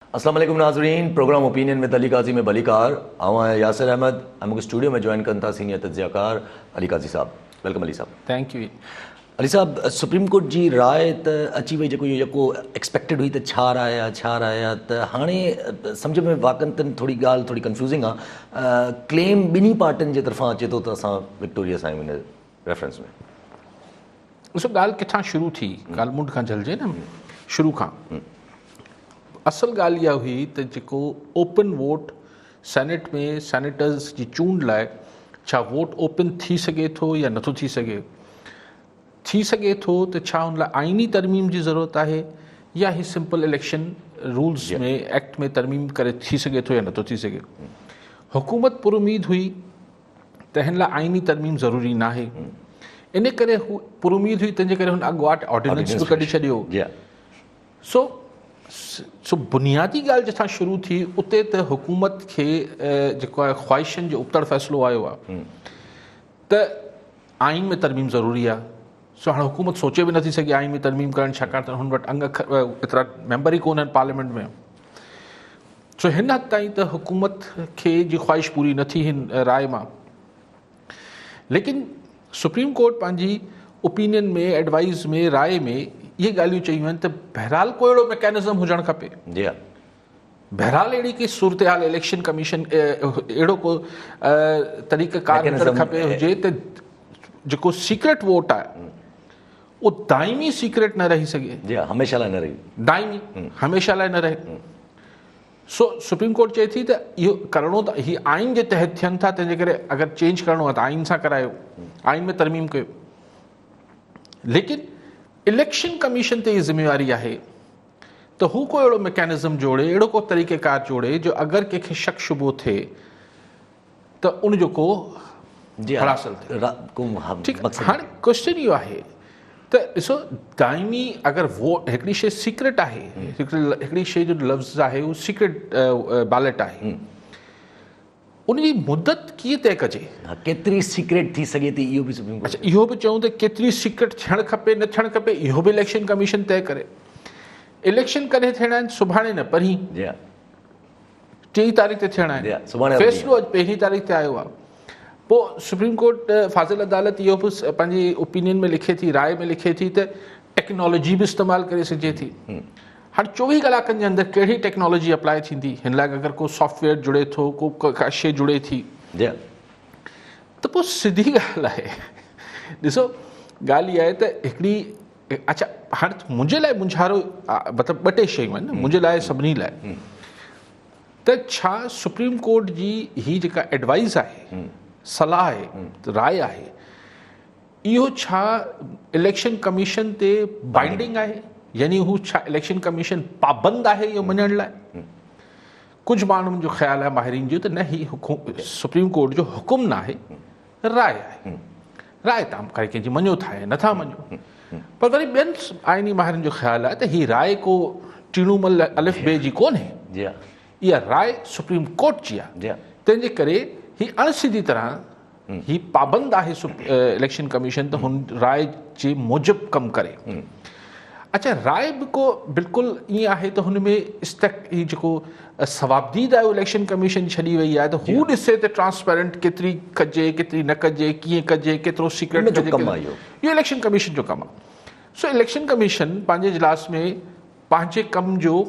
अस्सलाम वालेकुम नाज़रीन, प्रोग्राम ओपिनियन विद अली काजी में बली कार आवां यासिर अहमद हमको स्टूडियो में ज्वाइन करता सीनियर तज्ज़ियाकार Ali Qazi sahab. Welcome Ali sahab. Thank you. Ali sahab, supreme court जी राय त अची वई, जेको एक्सपेक्टेड हुई त छा राय आहे त हाणे सम्झ में वाक़ई थोड़ी ॻाल्हि थोड़ी कंफ्यूजिंग आहे। क्लेम ॿिन्ही पार्टियुनि जे तरफ़ां अचे थो त असां विक्टोरियस आहियूं हिन रेफरेंस में। ॾिसो ॻाल्हि किथां शुरू थी, ॻाल्हि मुंड खां झलिजे न शुरू खां। असल ॻाल्हि इहा हुई त जेको ओपन वोट सेनेट में सेनेटर्स जी चूंड लाइ छा वोट ओपन थी सघे थो या नथो थी सघे थो त छा हुन लाइ आइनी तरमीम जी ज़रूरत आहे या ही सिंपल इलेक्शन रूल्स में एक्ट में तरमीम करे थी सघे थो या नथो थी सघे। हुकूमत पुरुमीद हुई त हिन लाइ आइनी तरमीम ज़रूरी न आहे, इन करे हू पुरुमीद हुई, तंहिंजे करे हुन अॻुवाट ऑर्डिनेंस बि कढी छॾियो। सो बुनियादी ॻाल्हि जिथां शुरू थी उते त हुकूमत खे जेको आहे ख़्वाहिशनि जो उबतड़ फ़ैसिलो आयो आहे त आइन में तरमीम ज़रूरी आहे। सो हाणे हुकूमत सोचे बि नथी सघे आइन में तरमीम करणु, छाकाणि त हुन वटि एतिरा मेंबर ई कोन आहिनि पार्लियामेंट में। सो हिन हद ताईं त हुकूमत खे जी ख़्वाहिश पूरी न थी हिन राय मां। लेकिन सुप्रीम कोर्ट पंहिंजी ओपिनियन में, एडवाइस में, राय में इहे ॻाल्हियूं चयूं आहिनि त बहरहाल को अहिड़ो मैकेनिज़म हुजणु खपे, बहरहाल अहिड़ी की सूरत हाल इलेक्शन कमीशन अहिड़ो को तरीक़ेकार हुजणु खपे हुजे त जेको सीक्रेट वोट आहे उहो दाइमी सीक्रेट न रही सघे, हमेशा लाइ न रहे, दाइमी हमेशा लाइ न रहे। सो सुप्रीम कोर्ट चए थी त इहो करिणो त हीअ आइन जे तहत थियनि था, तंहिंजे करे अगरि चेंज करिणो आहे त आइन सां करायो, आइन में तरमीम कयो। लेकिन इलेक्शन कमीशन ते इहा ज़िम्मेवारी आहे त हू को अहिड़ो मैकेनिज़म जोड़े, अहिड़ो को तरीक़ेकार जोड़े जो अगरि कंहिंखे शक शुबो थिए त उनजो को हासिल थिए। हाणे क्वेश्चन इहो आहे त ॾिसो, दाइमी अगरि वोट हिकिड़ी शइ सीक्रेट आहे, हिकिड़ी शइ जो लफ़्ज़ आहे उहो सीक्रेट बैलेट आहे, उनजी मुदत कीअं तय कजे, केतिरी सीक्रेट थी सघे थी, इहो बि सुप्रीम कोर्ट। अच्छा, इहो बि चऊं त केतिरी सीक्रेट थियणु खपे न थियणु खपे, इहो बि इलेक्शन कमीशन तय करे। इलेक्शन कॾहिं थियणा आहिनि? सुभाणे न, परीं 3 तारीख़ ते थियणा आहिनि। फ़ैसिलो अॼु 1 तारीख़ ते आयो आहे। पोइ सुप्रीम कोर्ट फाज़िल अदालत इहो बि पंहिंजी ओपिनियन में लिखे थी, राय में लिखे थी त टेक्नोलॉजी बि इस्तेमालु करे सघिजे थी। हाणे 24 कलाकनि जे अंदरि कहिड़ी टेक्नोलॉजी अप्लाई थींदी, हिन लाइ अगरि को सॉफ्टवेयर जुड़े थो, को शइ जुड़े थी त पोइ सिधी ॻाल्हि आहे। ॾिसो, ॻाल्हि इहा आहे त हिकिड़ी, अच्छा हाणे मुंहिंजे लाइ मुंझारो मतिलबु 2 टे शयूं आहिनि, मुंहिंजे लाइ सभिनी लाइ, त छा सुप्रीम कोर्ट जी ही जेका एडवाइस आहे, सलाह आहे, राय आहे, इहो छा इलेक्शन कमीशन ते बाइंडिंग आहे, यानी हू छा इलेक्शन कमीशन पाबंद आहे इहो मञण लाइ? कुझु माण्हुनि जो ख़्यालु आहे माहिरीन जो त न, ही सुप्रीम कोर्ट जो हुकुम न आहे, राय आहे। राय तव्हां करे कंहिंजी मञो था या नथा मञो, पर वरी ॿियनि आइनी माहिरनि जो ख़्यालु आहे त हीअ राय को टीणूमल अलिफ बे जी कोन्हे, इहा राय सुप्रीम कोर्ट जी आहे, तंहिंजे करे ही अणसिधी तरह ही पाबंद आहे इलेक्शन कमीशन त हुन राय जे मूजिबि कमु करे। अच्छा, राय बि को बिल्कुलु ईअं आहे त हुन में ही जेको सवाबदीद आहे इलेक्शन कमीशन छॾी वई आहे, त हू ॾिसे त ट्रांसपेरेंट केतिरी कजे, केतिरी न कजे, कीअं कजे, केतिरो सीक्रेट कजे, इहो इलेक्शन कमीशन जो कमु आहे। सो इलेक्शन कमीशन पंहिंजे इजलास में पंहिंजे कम जो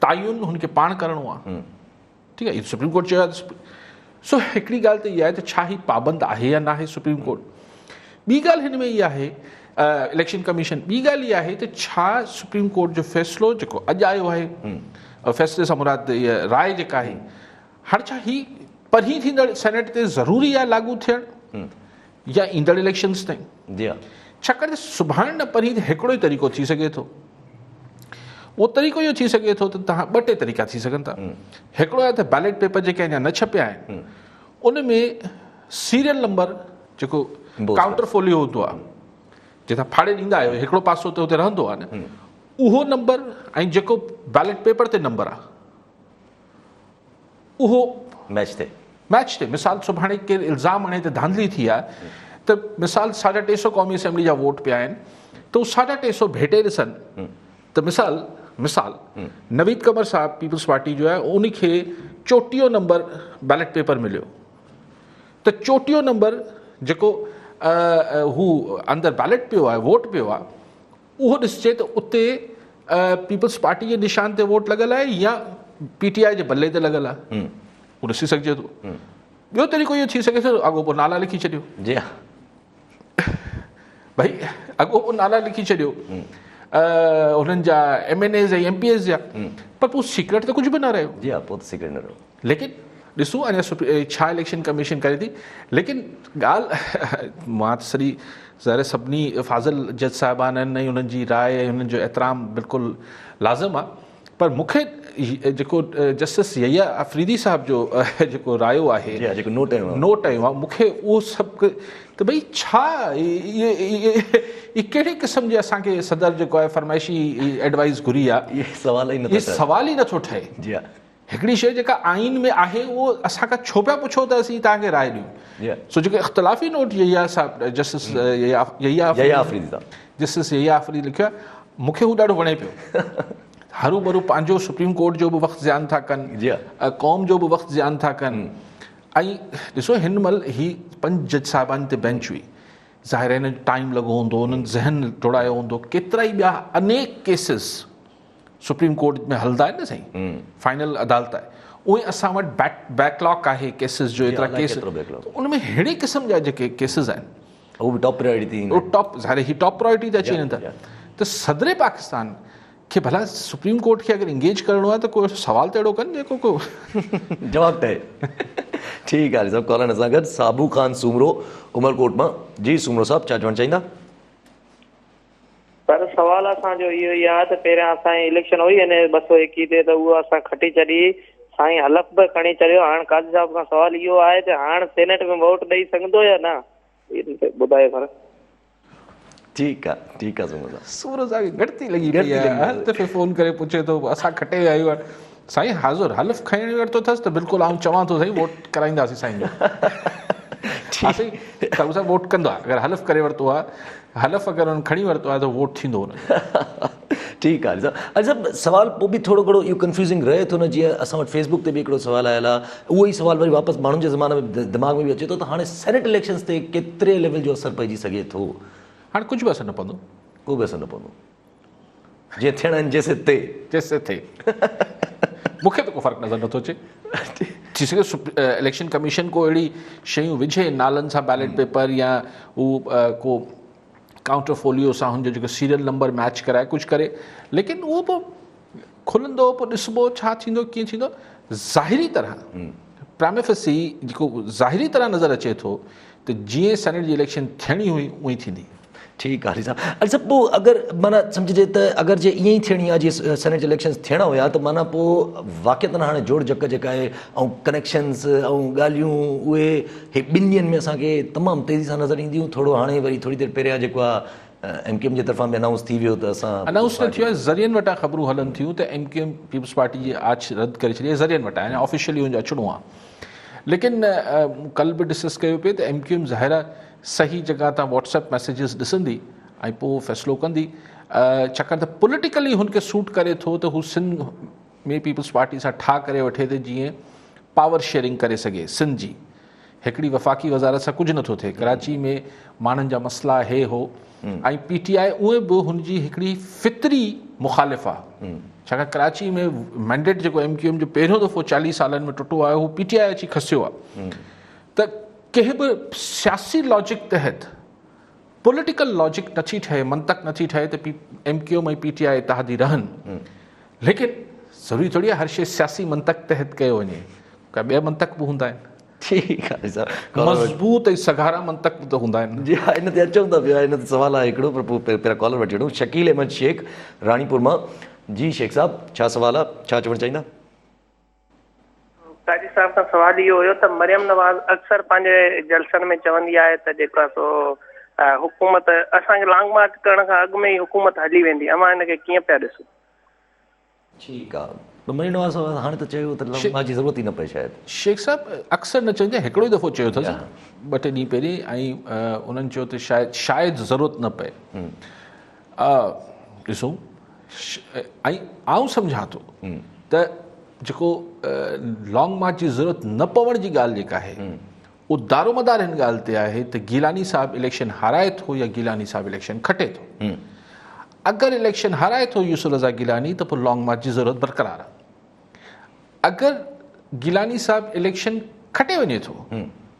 तायुन हुनखे पाण करिणो आहे, ठीकु आहे, इहो सुप्रीम कोर्ट चयो आहे। सो हिकिड़ी ॻाल्हि त इहा आहे त छा ही पाबंद आहे या न आहे सुप्रीम कोर्ट। ॿी ॻाल्हि हिन में इहा आहे, इलेक्शन कमीशन, ॿी ॻाल्हि इहा आहे त छा सुप्रीम कोर्ट जो फ़ैसिलो जेको अॼु आयो आहे, फ़ैसिले सां मुराद इहा राय जेका आहे, हाणे छा ही परीं थींदड़ सेनेट ते ज़रूरी आहे लागू थियणु या ईंदड़ इलेक्शन्स ताईं? छाकाणि त सुभाणे न परीं हिकिड़ो ई तरीक़ो थी सघे थो। उहो तरीक़ो इहो थी सघे थो त तव्हां 2 टे तरीक़ा थी सघनि था। हिकिड़ो आहे त बैलेट पेपर जेके अञा न छपिया आहिनि उन में सीरियल नंबर जेको काउंटर फोलियो हूंदो आहे, जितां फाड़े ॾींदा आहियो, हिकिड़ो पासो त हुते रहंदो आहे न, उहो नंबर ऐं जेको बैलेट पेपर ते नंबर आहे उहो मैच थिए। मिसाल सुभाणे केरु इल्ज़ाम आणे त धांधली थी आहे, त मिसाल 350 क़ौमी असेंबली जा वोट पिया आहिनि, त उहो 350 भेटे ॾिसनि त मिसाल मिसाल नवीद कमर साहब पीपल्स पार्टी जो है उनखे 34 नंबर बैलेट पेपर मिलियो तो 34 नंबर जेको हू अंदर बैलेट पियो आहे वोट पियो आहे उहो ॾिसजे त उते पीपल्स पार्टी जे निशान ते वोट लॻल आहे या PTI जे बल्ले ते लॻल आहे उहो ॾिसी सघिजे थो। ॿियो तरीक़ो इहो थी सघे थो अॻो पोइ नाला लिखी छॾियो जी हा भई अॻो पोइ नाला लिखी छॾियो उन्हनि जा MNAs ऐं MPs जा पर पोइ सीक्रेट त कुझु बि न रहियो। जी हा पोइ त सीक्रेट न रहियो। लेकिन ॾिसूं अञा छा इलेक्शन कमीशन करे थी। लेकिन ॻाल्हि मां त सॼी ज़ाहिर सभिनी फाज़िल जज साहिबान आहिनि ऐं उन्हनि जी राय ऐं उन्हनि जो एतिराम बिल्कुलु लाज़िम आहे पर मूंखे जेको जस्टिस यहिया अफरीदी साहब जो जेको रायो आहे जेको नोट आयो आहे मूंखे उहो सभु त भई छा इहे कहिड़े क़िस्म जे असांखे सदर जेको आहे फरमाइशी एडवाइस घुरी आहे इहे सवाल ई नथो ठहे। जी हिकिड़ी शइ जेका आइन में आहे उहो असांखां छो पिया पुछो त असीं तव्हांखे राय ॾियूं। सो जेके इख़्तिलाफ़ी नोट यहिया साहब जस्टिस यहिया अफरीदी लिखियो आहे मूंखे हू ॾाढो वणे पियो। हरू भरू पंहिंजो सुप्रीम कोर्ट जो बि वक़्तु ज़ियान था कनि क़ौम जो बि वक़्तु ज़ियान था कनि ऐं ॾिसो हिन महिल ही 5 जज साहिबान ते बेंच हुई ज़ाहिर हिन टाइम लॻो हूंदो उन्हनि ज़हन दौड़ायो हूंदो केतिरा ई ॿिया अनेक केसिस सुप्रीम कोर्ट में हलंदा आहिनि न साईं फाइनल अदालत आहे उहे असां वटि बैकलॉग आहे केसिस जो एतिरा केस उन में अहिड़े क़िस्म जा जेके केसिस आहिनि उहो बि टॉप प्रायोरिटी ज़ाहिर ही टॉप प्रायोरिटी ते अची वञनि था त सदर पाकिस्तान खे भला सुप्रीम कोर्ट खे अगरि इंगेज करिणो आहे त कोई सवाल त अहिड़ो कनि जेको को जवाबु ठहे। ठीकु आहे सभु कॉलर सां गॾु साबू ख़ान सूमरो उमरकोट मां। जी सूमरो साहब छा चवणु चाहींदा? पर सवाल असांजो इहो ई आहे त पहिरियां असांजी इलेक्शन हुई अने 221 ते त उहो असां खटी छॾी साईं हलफ़ बि खणी छॾियो। हाणे काज़ी साहिब खां सवाल इहो आहे त हाणे सेनेट में वोट ॾेई सघंदो या न ॿुधायो सर। ठीकु आहे सूमरो साहिब घटि थी लॻी पई आहे हर दफ़े फ़ोन करे पुछे थो असां खटे विया आहियूं साईं हाज़ुर हलफ़ खणी वरितो अथसि त बिल्कुलु आउं चवां थो साईं वोट कराईंदासीं साईं जो साईं वोट कंदो आहे अगरि हलफ़ करे वरितो आहे हलफ़ अगरि हुन खणी वरितो आहे त वोट थींदो हुन। ठीकु आहे सभु सवाल पोइ बि थोरो घणो इहो कंफ्यूज़िंग रहे थो न। जीअं असां वटि फेसबुक ते बि हिकिड़ो सवाल आयल आहे उहो ई सवाल वरी वापसि माण्हुनि जे ज़माने में दिमाग़ में बि अचे थो त हाणे सेनेट इलेक्शन्स ते केतिरे लेवल जो असरु पइजी सघे थो। हाणे कुझु बि असरु न पवंदो को बि असरु न पवंदो जीअं थियणा आहिनि जैसे थिए मूंखे त को फ़र्क़ु नज़र नथो अचे। थी सघे इलेक्शन कमीशन को अहिड़ी शयूं विझे नालनि सां बैलेट पेपर या उहो को काउंटर फोलियो सां हुनजो जेको सीरियल नंबर मैच कराए कुझु करे लेकिन उहो पोइ खुलंदो पोइ ॾिसबो छा थींदो कीअं थींदो। ज़ाहिरी तरह प्राइमेफेसी जेको ज़ाहिरी तरह नज़र अचे थो त जीअं सेनेट जी इलेक्शन थियणी हुई उअं ई थींदी। ठीकु आहे साहिबु पोइ अगरि माना सम्झिजे त अगरि जे ईअं ई थियणी आहे जीअं सेनेट इलेक्शन्स थियणा हुया त माना पोइ वाक़िअतन हाणे जोड़ जक जेका आहे ऐं कनेक्शन्स ऐं ॻाल्हियूं उहे हे 2 ॾींहंनि में असांखे तमामु तेज़ी सां नज़र ईंदियूं। थोरो हाणे वरी थोरी देरि पहिरियां जेको आहे MQM जे तरफ़ां बि अनाउंस थी वियो त असां अनाउंस न थियो आहे ज़रियनि वटां ख़बरूं हलनि थियूं त MQM पीपल्स पार्टी जी आछ रद्द करे छॾी आहे ज़रियनि वटां अञा ऑफिशियली हुनजो अचिणो आहे। लेकिन कल्ह बि डिस्कस कयो पिए त MQM ज़ाहिर सही जॻह तां व्हाट्सएप मैसेजिस ॾिसंदी ऐं पोइ फ़ैसिलो कंदी छाकाणि त पॉलिटिकली हुनखे सूट करे थो त हू सिंध में पीपल्स पार्टी सां ठाह करे वठे त जीअं पावर शेयरिंग करे सघे सिंध जी हिकिड़ी वफ़ाक़ी वज़ारत सां कुझु नथो थिए। कराची में माण्हुनि जा मसइला हे हो ऐं PTI उहे बि हुनजी हिकिड़ी फितरी मुखालिफ़ आहे छाकाणि कराची में मैंडेट जेको MQM जो पहिरियों दफ़ो 40 सालनि में टुटो आहे उहो PTI अची खसियो आहे त कंहिं बि सियासी लॉजिक तहत पॉलिटिकल लॉजिक नथी ठहे मंतक नथी ठहे त MQM ऐं PTI इतिहादी रहनि। लेकिन ज़रूरी थोरी आहे हर शइ सियासी मंतक तहत कयो वञे का ॿिया मंतक बि हूंदा आहिनि। ठीकु आहे साहिबु मज़बूत ऐं सघारा मंतक बि त हूंदा आहिनि। जी हा इन ते अचूं था पिया इन ते सुवालु आहे हिकिड़ो पर पोइ पहिरियां कॉलर वठी वठूं। शकील अहमद शेख राणीपुर मां। जी शेख साहिबु छा सुवालु आहे छा चवणु चाहींदा? काजी साहिब खां सवाल इहो हुयो त मरियम नवाज़ अक्सर पंहिंजे जलसनि में चवंदी आहे त जेको आहे सो हुकूमत असांखे लॉन्ग मार्च करण खां अॻु में ई हुकूमत हली वेंदी। अमां हिनखे कीअं पिया ॾिसूं? ठीकु आहे मरियम नवाज़ हाणे त चयो त लॉन्ग मार्च जी ज़रूरत ई न पए शायदि। शेख साहिबु अक्सर न चवंदा हिकिड़ो ई दफ़ो चयो अथसि 2-3 ॾींहं पहिरीं ऐं उन्हनि चयो त शायदि ज़रूरत न पए। ॾिसूं ऐं आउं सम्झां थो त जेको लॉन्ग मार्च जी ज़रूरत न पवण जी ॻाल्हि जेका आहे उहो दारोमदार हिन ॻाल्हि ते आहे त गिलानी साहिबु इलेक्शन हाराए थो या गिलानी साहिबु इलेक्शन खटे थो। अगरि इलेक्शन हाराए थो यूसुफ रज़ा गिलानी त पोइ लॉन्ग मार्च जी ज़रूरत बरक़रार आहे। अगरि गिलानी साहिबु इलेक्शन खटे वञे थो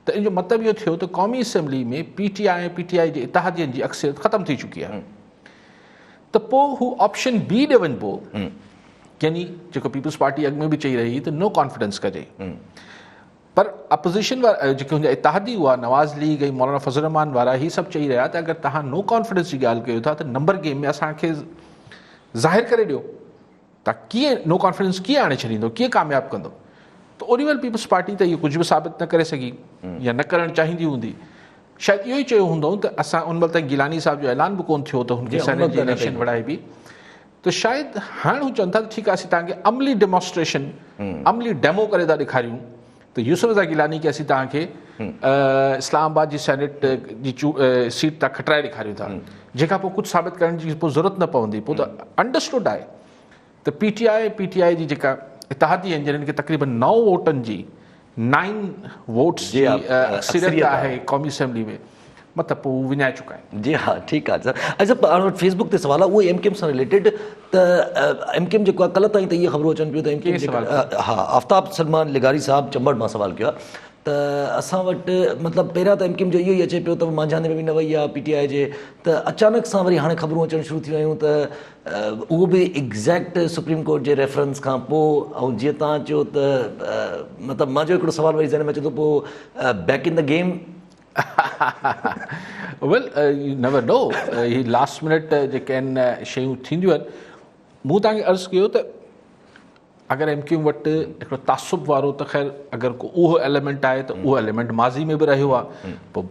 त इन जो मतिलबु इहो थियो त क़ौमी असेंबली में PTI जे इतिहादियनि जी अक्सरियत ख़तमु थी चुकी आहे। त पोइ हू ऑप्शन बी ॾे वञिबो, यानी जेको पीपल्स पार्टी अॻु में बि चई रही त नो कॉन्फिडेंस कजे, पर अपोज़िशन वारा जेके हुनजा इतिहादी हुआ नवाज़ लीग ऐं मौलाना फज़ल रहमान वारा ही सभु चई रहिया त अगरि तव्हां नो कॉन्फिडेंस जी ॻाल्हि कयो था त नंबर गेम में असांखे ज़ाहिर करे ॾियो, तव्हां कीअं नो कॉन्फिडेंस कीअं आणे छॾींदो, कीअं कामयाबु कंदो। त ओॾी महिल पीपल्स पार्टी त इहो कुझु बि साबित न करे सघी या न करणु चाहींदी हूंदी। शायदि इहो ई चयो हूंदो त असां उन महिल ताईं गिलानी साहिब जो ऐलान बि कोन थियो त हुनखे सेनेट जी इलेक्शन बढ़ाइबी। त शायदि हाणे हू चवनि था त ठीकु आहे असीं तव्हांखे अमली डेमोन्स्ट्रेशन अमली डेमो करे था ॾेखारियूं त यूसुफ रज़ा गिलानी खे असीं तव्हांखे इस्लामाबाद जी सेनेट जी सीट था खटाए ॾेखारियूं था, जेका पोइ कुझु साबित करण जी पोइ ज़रूरत न पवंदी। पोइ त अंडरस्टूड आहे त PTI जी जेका इतिहादी आहिनि जिन्हनि खे तक़रीबन 9 वोटनि जी 9 वोट्स जी अक्सरियत आहे क़ौमी असेंबली में, मतिलबु पोइ विञाए चुका आहिनि। जी हाँ, ठीकु आहे सर। अच्छा, पाण वटि फेसबुक ते सुवाल आहे उहो MKM सां रिलेटेड त MKM जेको आहे कल्ह ताईं त इहे ख़बरूं अचनि पियूं त MKM हा आफ्ताब सलमान लिगारी साहिबु चंबड़ मां सुवाल कयो आहे त असां वटि मतिलबु पहिरियां त MKM जो इहो ई अचे पियो त मांझाने में बि न वई आहे PTI जे, त अचानक सां वरी हाणे ख़बरूं अचणु शुरू थी वियूं त उहो बि एग्ज़ैक्ट सुप्रीम कोर्ट जे रेफरेंस खां पोइ। ऐं जीअं तव्हां चयो त मतिलबु मुंहिंजो हिकिड़ो सुवाल वरी ज़हन में अचे थो पोइ back in the game. Well U never know, ही लास्ट मिनट जेके आहिनि शयूं थींदियूं आहिनि। मूं तव्हांखे अर्ज़ु कयो त अगरि MKM वटि हिकिड़ो तासुब वारो त ख़ैर अगरि को उहो एलिमेंट आहे त उहो एलिमेंट माज़ी में बि रहियो आहे, पोइ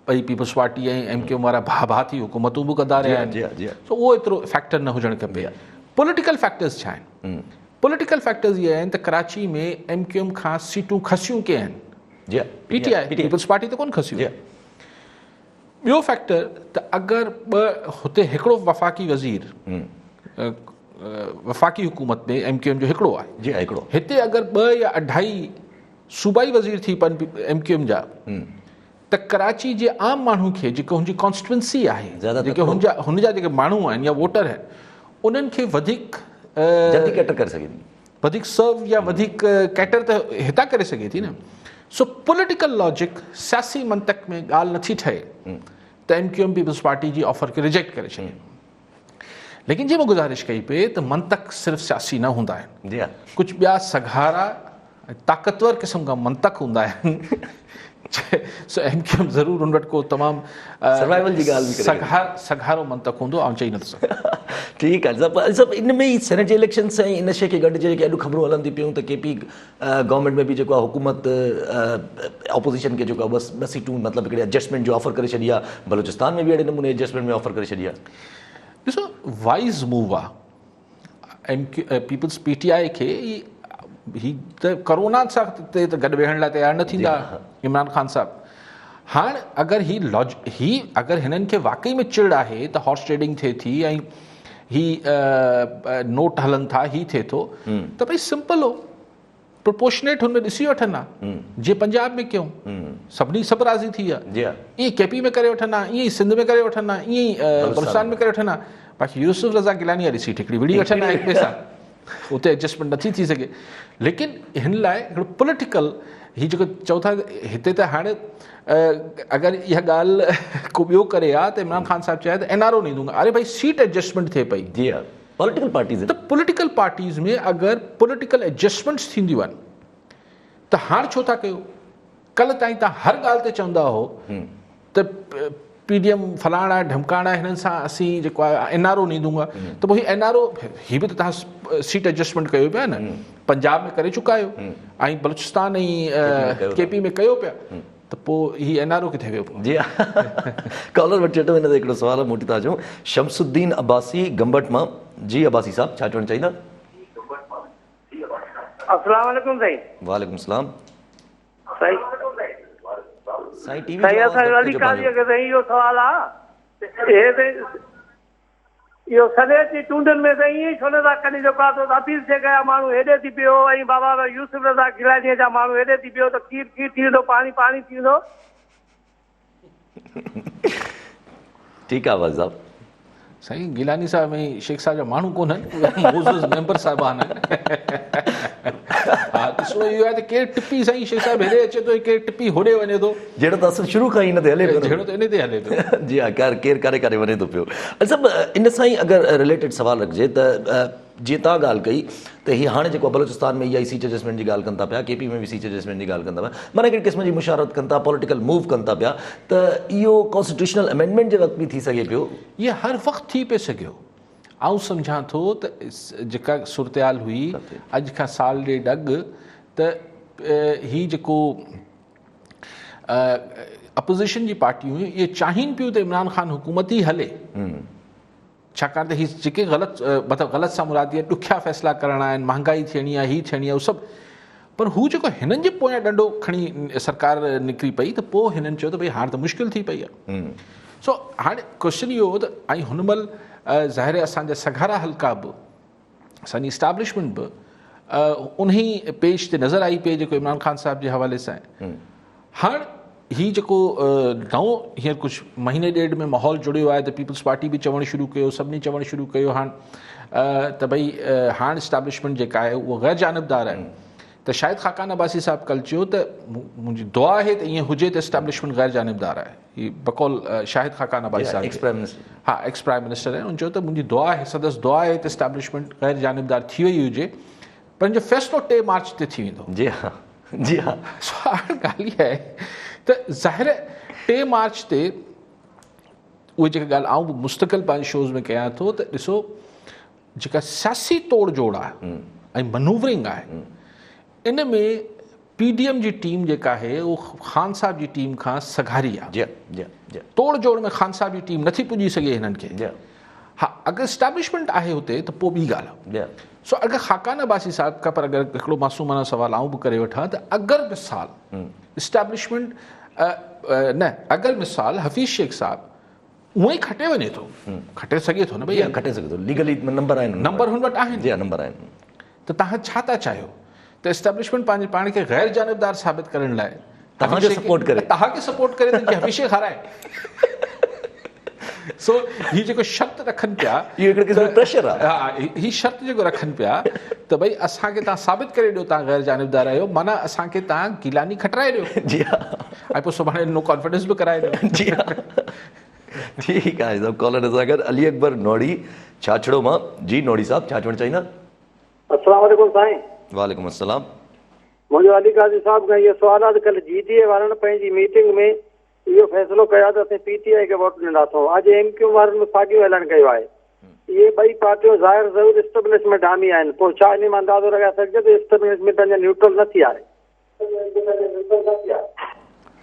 ॿई पीपल्स पार्टी ऐं MKM वारा भाउ थी हुकूमतूं बि कंदा रहिया आहिनि, सो उहो एतिरो फैक्टर न हुजणु खपे। पॉलिटिकल फैक्टर्स छा आहिनि? पॉलिटिकल फैक्टर्स इहे आहिनि त कराची में MKM खां सीटूं खसियूं के आहिनि, PTI पीपल्स पार्टी त कोन खसियूं। ॿियो फैक्टर त अगरि हुते हिकिड़ो वफ़ाक़ी वज़ीर वफ़ाक़ी हुकूमत में MKM जो हिकिड़ो आहे, जी हिकिड़ो, हिते अगरि 2 या 2.5 सूबाई वज़ीर थी पवनि MKM जा त कराची जे आम माण्हू खे जेको हुनजी कॉन्स्टिट्यूंसी आहे, जेके हुनजा जेके माण्हू आहिनि या वोटर आहिनि, उन्हनि खे वधीक जल्दी कैटर करे सघे थी, वधीक सर्व या वधीक कैटर त हितां करे सघे थी न। सो पॉलिटिकल लॉजिक सियासी मंतक में ॻाल्हि नथी ठहे त MKM पीपल्स पार्टी जी ऑफर खे रिजेक्ट करे छॾे। लेकिन जीअं मां गुज़ारिश कई पे त मंतक सिर्फ़ु सियासी न हूंदा आहिनि, कुझु ॿिया सघारा ताक़तवर क़िस्म जा मंतक हूंदा आहिनि। सो MKM ज़रूरु उन वटि को तमामु सर्वाइवल जी ॻाल्हि बि सघारो मंतक हूंदो, ऐं चई नथो सघां। ठीकु आहे सभु इन में ई सेनेट जे इलेक्शन सां इन शइ खे गॾु जेके अॼु ख़बरूं हलनि थी पियूं त KP गवर्नमेंट में बि जेको आहे हुकूमत अपोज़िशन खे जेको आहे 2 सीटूं मतिलबु हिकिड़े एडजस्टमेंट जो ऑफर करे छॾी आहे, बलूचिस्तान में बि अहिड़े नमूने एडजस्टमेंट में ऑफर करे छॾी आहे। ॾिसो वाइज़ मूव आहे पीपल्स PTI खे। ही त कोरोना सां त गॾु वेहण लाइ तयारु न थींदा इमरान ख़ान साहिबु। हाणे अगरि अगरि हिननि खे वाक़ई में चिड़ आहे त हॉर्स ट्रेडिंग थिए थी ऐं नोट हलनि था, ही थिए थो, त भई सिंपल हो, प्रोपोर्शनेट हुन में ॾिसी वठनि हा, जीअं पंजाब में कयूं सभु राज़ी थी विया, ईअं KP में करे वठनि हा, ईअं ई सिंध में करे वठनि हा, ईअं ई बलूचिस्तान में करे वठनि हा। बाक़ी यूसुफ रज़ा गिलानी वारी सीट हिकिड़ी विड़ी वठनि हा, हिक ॿिए सां उते एडजस्टमेंट नथी थी सघे। लेकिन हिन लाइ हिकिड़ो पॉलिटिकल ही जेको चओ था हिते त हाणे अगरि इहा ॻाल्हि को ॿियो करे हा त इमरान ख़ान साहिबु चए त NRO नहीं दूंगा। अरे भाई सीट एडजस्टमेंट थिए पई, जी हा, पॉलिटिकल पार्टीज़ त पॉलिटिकल पार्टीज़ में अगरि पॉलिटिकल एडजस्टमेंट्स थींदियूं आहिनि त हाणे छो था कयो? कल्ह ताईं तव्हां हर ॻाल्हि ते चवंदा हो त PDM फलाणा ढमकाणा हिननि सां असीं जेको आहे NRO नहीं दूंगा, त पोइ ही NRO ही बि त तव्हां सीट एडजस्टमेंट कयो पिया न, पंजाब में करे चुका आहियो ऐं बलूचिस्तान ऐं KP में कयो पिया, त पोइ ही NRO किथे वियो पोइ? जी कॉलर वटि चटो हिन ते हिकिड़ो सुवाल मोटी था अचूं। शमसुद्दीन अब्बासी गंबट मां। जी अब्बासी साहब, छा चवणु चाहींदा? अस्सलाम वालेकुम साईं। वालेकुम सलाम साईं साईं टीवी साईं असां अली काज़ी खे साईं इहो सवाल आहे, हे इहो सॼे जी चूंडनि में त ईअं ई छो नथा कनि जेको आहे त अपील थिए कया माण्हू हेॾे थी पियो ऐं बाबा यूसुफ रज़ा गिलानीअ जा माण्हू हेॾे थी पियो त खीर खीर थी वेंदो पाणी पाणी थी वेंदो। ठीकु आहे वज़ साहब। साईं गिलानी साहब ऐं शेख साहब जा माण्हू कोन्हनि, मोज़िज़ मेंबर साहिबान आहिनि। हा ॾिसो इहो आहे त केरु टिपी साईं शेख साहिब हेॾे अचे थो, केरु टिपी होॾे वञे थो, जहिड़ो त असां शुरू खां ई हिन ते हले पियो, जहिड़ो त इन ते हले पियो। जी हा, केरु करे करे वञे थो पियो। सभु इन सां ई अगरि रिलेटेड सवाल रखिजे त जीअं तव्हां ॻाल्हि कई त हीअ हाणे जेको बलोचिस्तान में इहा ई सीट एडजस्टमेंट जी ॻाल्हि कनि था पिया, केपी में बि सीट एडजस्टमेंट जी ॻाल्हि कंदा पिया, माना हिकिड़े क़िस्म जी मुशारत कनि था, पॉलिटिकल मूव कनि था पिया, त इहो कॉन्स्टिट्यूशनल अमेंडमेंट जे वक़्तु बि थी सघे पियो। इहे हर वक़्तु थी पियो सघियो। आउं सम्झां थो त जेका सूरतयाल हुई अॼु खां साल ॾेढ अॻु, त ही जेको अपोज़िशन जी पार्टियूं हुयूं इहे चाहिनि पियूं त इमरान ख़ान हुकूमत ई हले, छाकाणि त हीअ जेके ग़लति मतिलबु ग़लति सां मुरादी ॾुखिया फ़ैसिला करणा आहिनि, महांगाई थियणी आहे, हीअ थियणी आहे, उहो सभु। पर हू जेको हिननि जे पोयां ॾंडो खणी सरकार निकिरी पई त पोइ हिननि चयो त भई हाणे त मुश्किल थी पई आहे। सो हाणे क्वेश्चन इहो हो त ऐं हुन महिल ज़ाहिर असांजा सघारा हल्का बि, असांजी इस्टेब्लिशमेंट बि उन ई पेज ते नज़र आई पई जेको इमरान ख़ान साहिब जे हवाले सां आहे। हाणे हीअ जेको नओं हींअर कुझु महीने ॾेढ में माहौल जुड़ियो आहे त पीपल्स पार्टी बि चवणु शुरू कयो, सभिनी चवणु शुरू कयो हाणे त भई हाणे इस्टेब्लिशमेंट जेका आहे उहा ग़ैर जानबदार आहे। त शायदि ख़ाकान अब्बासी साहिबु कल्ह चयो त मुंहिंजी दुआ आहे त ईअं हुजे त इस्टेब्लिशमेंट ग़ैर जानबदार आहे। हीअ बकौल शाहिद ख़ाकान अब्बासी साहिबु, हा एक्स प्राइम मिनिस्टर आहिनि, उन चयो त मुंहिंजी दुआ आहे, सदसि दुआ आहे त इस्टेब्लिशमेंट ग़ैर जानबदार थी वई हुजे, पर हिन जो फ़ैसिलो 3 मार्च ते थी वेंदो। जी हा, जी हा। हाणे ॻाल्हि इहा आहे त ज़ाहिर 3 मार्च ते उहे जेका ॻाल्हि आउं बि मुस्तक़िल पंहिंजे शोज़ में कयां थो त ॾिसो जेका सियासी तोड़ जोड़ आहे ऐं मनूवरिंग आहे, इन में PDM जी टीम जेका आहे उहो ख़ान साहिब जी टीम खां सघारी आहे। तोड़ जोड़ में ख़ान साहिब जी टीम नथी पुॼी सघे हिननि खे। हा अगरि इस्टेब्लिशमेंट आहे हुते त पोइ ॿी ॻाल्हि आहे। सो अगरि ख़ाकान अब्बासी साहिब खां, पर अगरि हिकिड़ो मासूमाना सुवाल आउं बि करे वठां त अगरि मिसाल इस्टेब्लिशमेंट न अगरि मिसाल हफ़ीज़ शेख साहिबु उहो ई खटे वञे थो, खटे सघे थो न भई, खटे सघे थो, लीगली नंबर आहिनि, नंबर हुन वटि आहिनि, नंबर आहिनि, त तव्हां छा था चाहियो त इस्टेब्लिशमेंट पंहिंजे पाण खे ग़ैर जानबदार साबित करण लाइ तव्हांखे सपोर्ट करे त हफ़ीज़ हाराए। सो हीअ जेको शर्त रखनि पिया, इहो हिकिड़े क़िस्म जो प्रेशर आहे। हा हीअ शर्त जेको रखनि पिया त भई असांखे तव्हां साबित करे ॾियो तव्हां ग़ैर जानबदार आहियो, माना असांखे तव्हां गिलानी खटाए ॾियो। जी हा, ऐं पोइ सुभाणे नो कॉन्फिडेंस बि कराए ॾियो। जी हा, ठीकु आहे। सभु कॉलर सां गॾु अली अकबर नोड़ी छाछड़ो मां। जी नोड़ी साहब छा चवणु चाहींदा? अस्सलाम वालेकुम साईं। वालेकुम अस्सलाम। मुंहिंजो अली काज़ी साहब खां इहो सुवाल आहे त कल्ह GDA वारनि पंहिंजी मीटिंग में इहो फ़ैसिलो कयो त असीं PTI खे वोट ॾींदासीं, अॼु MQ वारनि में साॻियो ऐलान कयो आहे। इहे ॿई पार्टियूं ज़ाहिर ज़रूरु इस्टेब्लिशमेंट हामी आहिनि, पोइ छा इन में अंदाज़ो लॻाए सघिजे त इस्टेब्लिशमेंट अञा न्यूट्रल न थी आहे?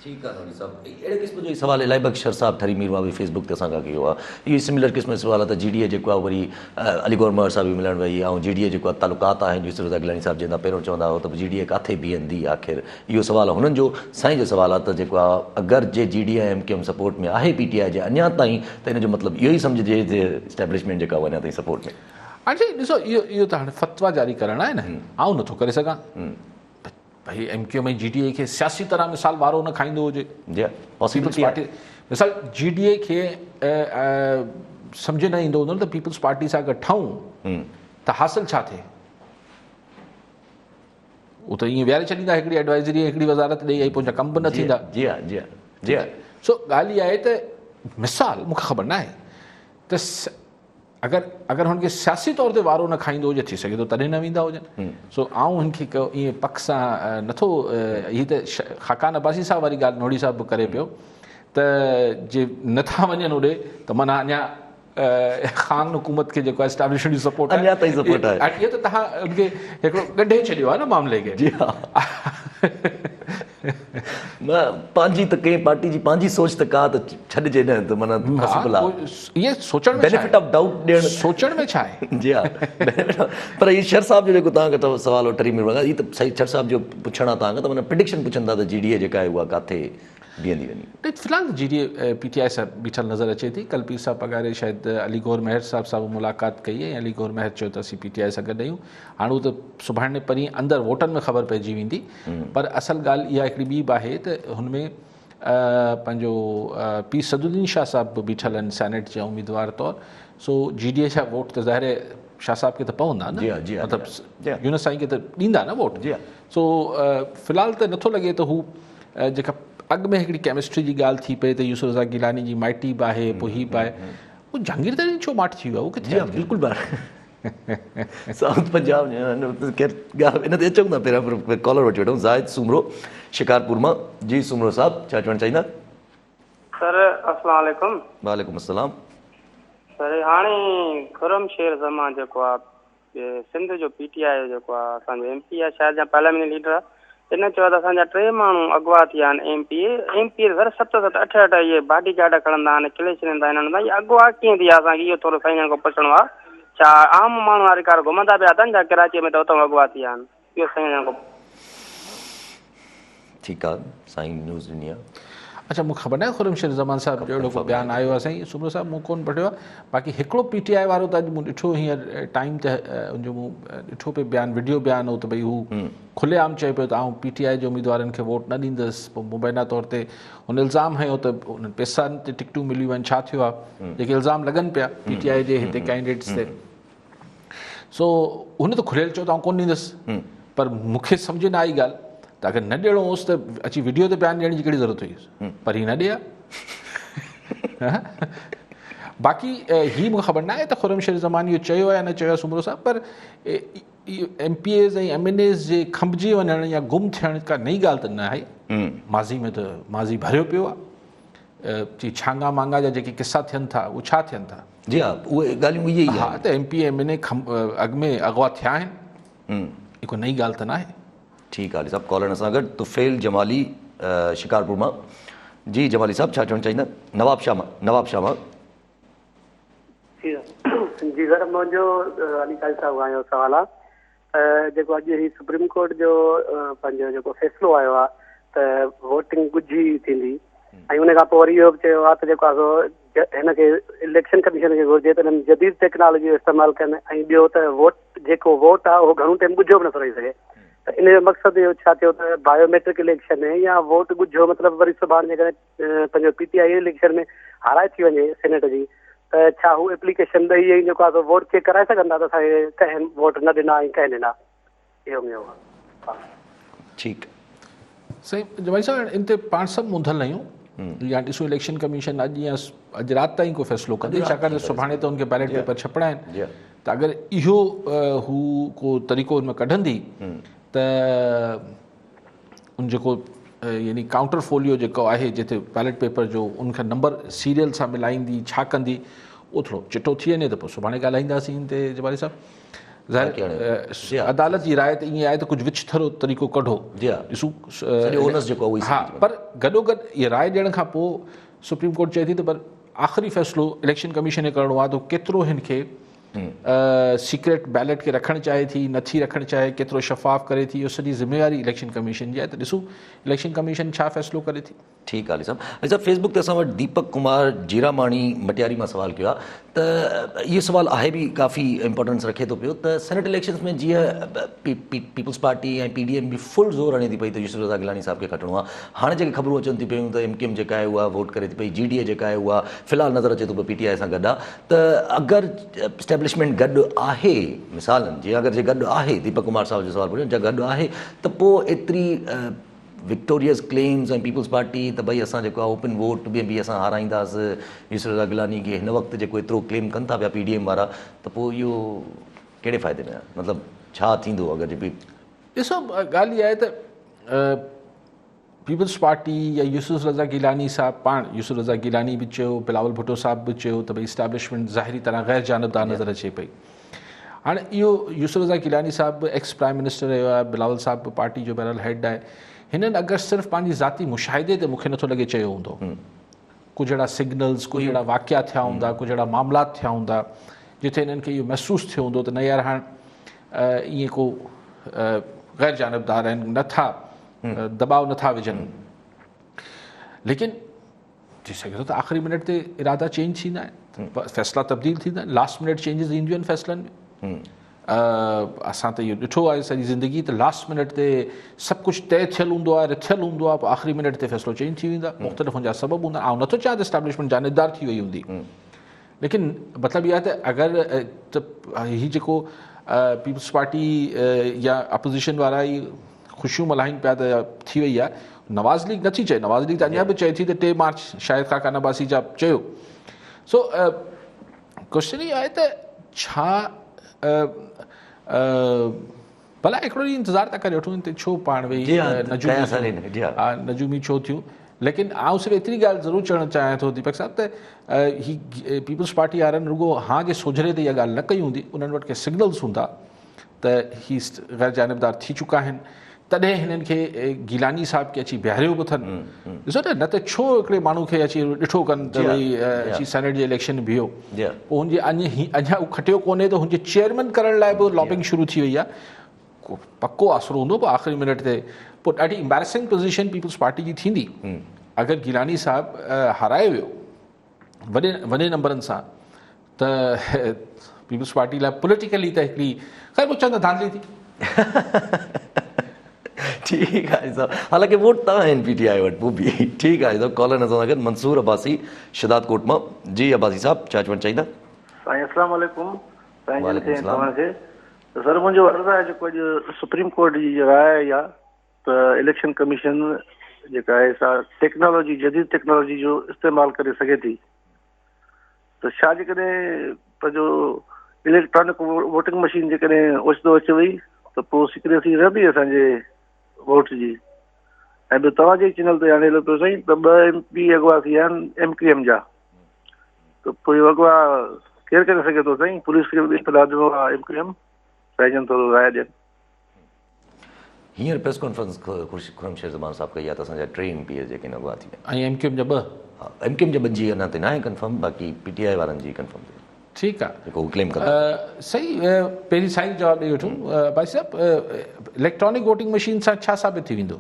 ठीकु आहे नोड़ी साहब। अहिड़े क़िस्म जो सवाल इलाही बख्शर साहब ठरी मीरवा बि फेसबुक ते असांखां कयो आहे। इहो सिमिलर क़िस्म जो सवाल आहे त GDA जेको आहे वरी अली गौर महर साहब बि मिलण वई ऐं GDA जेको आहे तालुकात आहिनि, यूसुफ रज़ा गिलानी साहब जंहिं पहिरियों चवंदा हुआ त GDA किथे बीहंदी आख़िर, इहो सवाल आहे हुननि जो। साईं जो सवाल आहे त जेको आहे अगरि जे GDA MKM सपोर्ट में आहे PTI जे अञा ताईं, त हिन जो मतिलबु इहो ई सम्झिजे जे इस्टेब्लिशमेंट जेका अञा ताईं सपोर्ट में। हाणे ॾिसो इहो त हाणे फतवा जारी करणु आहे न, आउं नथो करे सघां भई MKM ऐं GDA खे सियासी तरह मिसाल वारो न खाईंदो हुजे। पीपल्स पार्टी मिसाल GDA खे सम्झ न ईंदो हूंदो न त पीपल्स पार्टी सां गॾु ठहूं त हासिल छा थिए, उहो त ईअं विहारे छॾींदा, हिकिड़ी एडवाइज़री हिकिड़ी वज़ारत ॾेई, ऐं पंहिंजा कम बि न थींदा। जी हा, जी हा, जी हा। सो ॻाल्हि इहा आहे त मिसाल मूंखे ख़बर न आहे त अगरि हुनखे सियासी तौर ते वारो न खाईंदो हुजे, थी सघे थो तॾहिं न वेंदा हुजनि। सो आउं हिनखे ईअं पक सां नथो, हीअ त ख़ाकान अब्बासी साहब वारी ॻाल्हि नोड़ी साहब बि करे पियो त जे नथा वञनि होॾे त माना अञा ख़ान हुकूमत खे जेको आहे इस्टेब्लिशमेंट जी सपोर्ट आहे, अञा ताईं सपोर्ट आहे। इहो त तव्हां हुनखे हिकिड़ो गंढे छॾियो आहे न मामले खे। जी हा, पंहिंजी त कंहिं पार्टी जी पंहिंजी सोच त का त छॾिजे न, त माना पॉसिबल आहे। इहे सोचण में बेनिफिट ऑफ डाउट ॾियण, सोचण में छा आहे? जी हा, पर इहो शर साहब जो जेको तव्हांखे सवाल टरी में इहो त सही शर साहब जो पुछणु आहे तव्हांखां, त माना प्रिडिक्शन पुछनि था त GDA जेका आहे उहा किथे बीहंदी वञी। फिलहाल GDA PTI सां बीठल नज़र अचे थी। कल पीर साहब पघारे शायदि अली गौर महर साहब सां मुलाक़ात कई है, अली गौर महर चयो त असीं PTI सां गॾु आहियूं। हाणे हू त सुभाणे परीं अंदरि वोटनि में ख़बर पइजी वेंदी, पर असल ॻाल्हि इहा हिकिड़ी ॿी बि आहे त हुनमें पंहिंजो पीर सदुद्दीन शाह साहब बि बीठल आहिनि सेनेट जा उम्मीदवार तौरु। सो GDA जा वोट त ज़ाहिर शाह साहब खे त पवंदा न, मतिलबु यूनुस साईं खे त ॾींदा न वोट। सो फ़िलहाल त नथो लॻे त हू जेका अॻु में हिकिड़ी केमिस्ट्री जी ॻाल्हि थी पई त यूसुफ रज़ा गिलानी जी माइटी बि आहे, पोइ हीअ बि आहे, उहो जहांगीर तरीन छो माठ थी वियो आहे, उहो किथे आहे? बिल्कुलु साउथ पंजाब ॻाल्हि इन ते अचूं था। पहिरियां कॉलर वठी वठूं। ज़ाहिद सुमरो शिकारपुर मां। जी सुमरो साहब, छा चवणु चाहींदा? सर अस्सलाम वालेकुम। वालेकुम अस्सलाम। सर हाणे खुरम शेर ज़मा जेको आहे सिंध जो PTI जेको आहे असांजो MP आहे, शायदि या पार्लियामेंट लीडर आहे, इन चयो त असांजा 3 माण्हू अगवा थिया आहिनि MP सर 7-7 8-8 इहे बॉडी गार्ड खणंदा आहिनि, किले छॾींदा आहिनि। इहे अगवा कीअं थी आहे, असांखे इहो थोरो साईं खां पुछणो आहे। छा आम माण्हू वारी कार घुमंदा पिया अथनि छा कराची में त उतां अगवा थी विया आहिनि? इहो साईं खां। ठीकु आहे, साईं न्यूज़ ॾिनी आहे। अच्छा, मूंखे ख़बर न आहे खुरम शेर ज़मान साहब जो अहिड़ो को बयानु आयो आहे साईं। सुमरो साहब मूं कोन पढ़ियो आहे। बाक़ी हिकिड़ो PTI वारो त अॼु मूं ॾिठो हींअर टाइम ते, उनजो मूं ॾिठो पियो बयानु, वीडियो बयानु हो त भई हू खुलेआम चए पियो त आउं PTI जे उम्मीदवारनि खे वोट न ॾींदुसि। पोइ मुबैना तौर ते हुन इल्ज़ाम हयो त उन्हनि पैसनि ते टिकटूं मिलियूं आहिनि, छा थियो आहे, जेके इल्ज़ाम लॻनि पिया PTI जे हिते कैंडिडेट्स ते। सो हुन त खुलियल चयो त आउं कोन ॾींदुसि, पर मूंखे सम्झ न आई ॻाल्हि त अगरि न ॾियणो होसि त अची वीडियो ते बयानु ॾियण जी कहिड़ी ज़रूरत हुई, पर हीअ न ॾिया। बाक़ी हीअ मूंखे ख़बर न आहे त खुरम शेर ज़मान इहो चयो आहे या न चयो आहे सुमरो साहब, पर MPAs ऐं MNAs जे खंभिजी वञण या गुम थियण का नई ॻाल्हि त न आहे। माज़ी में त माज़ी भरियो पियो आहे। छांगा मांगा जा जेके किसा थियनि था उहे छा थियनि था? जी हा, उहे ॻाल्हियूं इहे ई हा, त MP MNA अॻु में अगवा थिया आहिनि, हिकु नई ॻाल्हि त न आहे। ठीकु आहे साहब। कॉलर सां गॾु तुफ़ैल जमाली शिकारपुर मां। जी जमाली साहब, छा चवणु चाहींदा? नवाब शाह मां। जी सर, मुंहिंजो अली काज़ी साहब खां इहो सुवालु आहे जेको अॼु ही सुप्रीम कोर्ट जो पंहिंजो जेको फ़ैसिलो आयो आहे त वोटिंग ॻुझी थींदी, ऐं उन खां पोइ वरी इहो बि चयो आहे त जेको आहे हिनखे इलेक्शन कमीशन खे घुरिजे त हिननि जदीद टेक्नोलॉजी जो इस्तेमालु कनि, ऐं ॿियो त वोट आहे उहो घणो टाइम ॻुझो बि नथो रही सघे। त इन जो मक़सदु इहो छा थियो त बायोमेट्रिक इलेक्शन है या वोट ॻुझो मतिलबु वरी सुभाणे जेकॾहिं पंहिंजो PTI इलेक्शन में हाराए थी वञे सेनेट जी, त छा हू एप्लीकेशन ॾेई ऐं जेको आहे वोट चेक कराए सघंदा त असांखे कंहिं वोट न ॾिना ऐं कंहिं ॾिना? इहो आहे। ठीकु साईं जमाली साहब, इन ते पाण सभु मुंधल आहियूं या ॾिसो इलेक्शन कमीशन अॼु राति ताईं को फ़ैसिलो कंदी, छाकाणि त सुभाणे त उनखे बैलेट पेपर छपणा आहिनि। त अगरि इहो हू को तरीक़ो हुन में कढंदी त उन जेको यानी काउंटर फोलियो जेको आहे जिते बैलेट पेपर जो उनखे नंबर सीरियल सां मिलाईंदी, छा कंदी, उहो थोरो चिटो थी वञे त पोइ सुभाणे ॻाल्हाईंदासीं इन ते जमाली साहब। ज़ाहिर अदालत जी राय त ईअं आहे त कुझु विच थरो तरीक़ो कढो, ॾिसूं। हा, पर गॾोगॾु इहा राय ॾियण खां पोइ सुप्रीम कोर्ट चए थी त पर आख़िरी फ़ैसिलो इलेक्शन कमीशन खे करिणो आहे त केतिरो हिन खे सीक्रेट बैलेट खे रखणु चाहे थी, नथी रखणु चाहे, केतिरो शफ़ाफ़ करे थी, इहो सॼी ज़िम्मेवारी इलेक्शन कमीशन जी आहे। त ॾिसूं इलेक्शन कमीशन छा फ़ैसिलो करे थी। ठीकु आहे साहब। अच्छा, फेसबुक ते असां वटि दीपक कुमार जीरामाणी मटियारी मां सुवालु कयो आहे त इहो सुवालु आहे बि काफ़ी इम्पोर्टेंस रखे थो पियो त सेनेट इलेक्शन्स में जीअं पीपल्स पार्टी ऐं PDM बि फुल ज़ोर हणे थी पई त यूसुफ रज़ा गिलानी साहब खे खटिणो आहे। हाणे जेके ख़बरूं अचनि थी पियूं त MKM जेका आहे उहा वोट करे थी पई, GDA जेका आहे उहा फ़िलहालु नज़र अचे थो पियो PTI सां गॾु आहे। त अगरि एस्टेब्लिशमेंट गॾु आहे, मिसालनि जीअं अगरि जे गॾु आहे, दीपक कुमार साहब जो सुवालु पुछियो, जे गॾु आहे त पोइ एतिरी विक्टोरियस क्लेम्स ऐं पीपल्स पार्टी त भई असां जेको आहे ओपन वोट में बि असां हाराईंदासीं यूसुफ रज़ा गिलानी खे, हिन वक़्तु जेको एतिरो क्लेम कनि था पिया PDM वारा, त पोइ इहो कहिड़े फ़ाइदे में आहे? मतिलबु छा थींदो अगरि जे ॾिसो ॻाल्हि इहा आहे त पीपल्स पार्टी या यूसुफ रज़ा गिलानी साहब, पाण यूसुफ रज़ा गिलानी बि चयो, बिलावल भुट्टो साहब बि चयो त भई इस्टेब्लिशमेंट ज़ाहिरी तरह गैर जानबदार नज़र अचे पई। हाणे इहो यूसुफ रज़ा गिलानी साहब बि एक्स प्राइम मिनिस्टर रहियो आहे, बिलावल साहब बि पार्टी जो बहरहाल हेड आहे। हिननि अगरि सिर्फ़ु पंहिंजी ज़ाती मुशाहिदे ते मूंखे नथो लॻे चयो हूंदो, कुझु अहिड़ा सिग्नल्स, कुझु अहिड़ा वाक़िया थिया हूंदा, कुझु अहिड़ा मामलात थिया हूंदा जिथे हिननि खे इहो महसूसु थियो हूंदो त न यार हाणे ईअं को गैर जानबदार आहिनि, नथा दबाव नथा विझनि। लेकिन थी सघे थो त आख़िरी मिनट ते इरादा चेंज थींदा आहिनि, फ़ैसिला तब्दील थींदा आहिनि, लास्ट मिनट चेंजिस ईंदियूं आहिनि फ़ैसिलनि में। असां त इहो ॾिठो आहे सॼी ज़िंदगी, त लास्ट मिनट ते सभु कुझु तय थियल हूंदो आहे, रिथियल हूंदो आहे, पोइ आख़िरी मिनट ते फ़ैसिलो चेंज थी वेंदो आहे। मुख़्तलिफ़ हुनजा सबबु हूंदा आहिनि। नथो चाहियां त एस्टेब्लिशमेंट जानिबदार थी वई हूंदी, लेकिन मतिलबु इहा आहे त अगरि त हीउ जेको पीपल्स पार्टी या अपोज़िशन वारा ई ख़ुशियूं मल्हाइनि पिया त थी वई आहे, नवाज़ लीग नथी चए, नवाज़ लीग त अञा बि चए थी त 3 मार्च शायदि काका नबासी जा चयो। सो क्वेश्चन इहो आहे त छा भला हिकिड़ो ॾींहुं इंतज़ारु था करे वठूं, छो पाण वेही नजूमी छो थियूं। लेकिन आउं सिर्फ़ु एतिरी ॻाल्हि ज़रूरु चवणु चाहियां थो दीपक साहिबु, त ही पीपल्स पार्टी वारनि रुगो हाँ जे सोझरे ते इहा ॻाल्हि न कई हूंदी, उन्हनि वटि के सिग्नल्स हूंदा त ही ग़ैर जानिबदार थी चुका आहिनि, तॾहिं हिननि खे गिलानी साहिब खे अची बीहारियो बि अथनि। ॾिसो न त छो हिकिड़े माण्हू खे अची ॾिठो कनि त भई अची सेनेट जे इलेक्शन में बीहो, पोइ हुनजे अञा उहो खटियो कोन्हे त हुनजे चेयरमैन करण लाइ बि लॉबिंग शुरू थी वई आहे। पको आसरो हूंदो पोइ आख़िरी मिनट ते, पोइ ॾाढी एम्बेरसिंग पोज़ीशन पीपल्स पार्टी जी थींदी अगरि गिलानी साहिबु हाराए वियो वॾे नंबरनि सां, त पीपल्स पार्टी लाइ पॉलिटिकली त हिकिड़ी ख़ैर पोइ चवंदा धांधली थी। ठीकु आहे साहब, हालांकि वोट तव्हां आहिनि PTI वटि पोइ बि ठीकु आहे साहब। कॉलर नज़र सां गॾु मंसूर अब्बासी शिदात कोट मां। जी अब्बासी साहब छा चवणु चाहींदा? साईं अस्सलाम वालेकुम। साईं तव्हांखे सर मुंहिंजो अर्ज़ु आहे, जेको अॼु सुप्रीम कोर्ट जी राय आई आहे त इलेक्शन कमीशन जेका आहे सा टेक्नोलॉजी जदीद टेक्नोलॉजी जो इस्तेमालु करे सघे थी, त छा जेकॾहिं पंहिंजो इलेक्ट्रॉनिक वोटिंग मशीन जेकॾहिं ओचितो अची वई त पोइ सीक्रेसी रहंदी असांजे वोट जी। ऐं ॿियो तव्हांजे चैनल ते हाणे पियो साईं त 2 MP अगवा थी विया आहिनि MQM जा, त पोइ इहो अगवा केरु करे सघे थो साईं? पुलिस खे बि इत्तला ॾिनो आहे MQM, साईं थोरो राय ॾियनि। हींअर प्रेस कॉन्फ्रेंस खुर्रमशेर ज़मान साहब कई आहे त असांजा 3 MP जेके अगवा थी विया ऐं MQM जा 2, MQM जा 2 जी अञा ताईं न आहे कंफर्म, बाक़ी PTI वारनि जी कंफर्म थी। ठीकु आहे, जेको क्लेम कंदा सही। पहिरीं साईं जवाबु ॾेई वठूं। भाई साहिबु इलेक्ट्रॉनिक वोटिंग मशीन सां छा साबित थी वेंदो?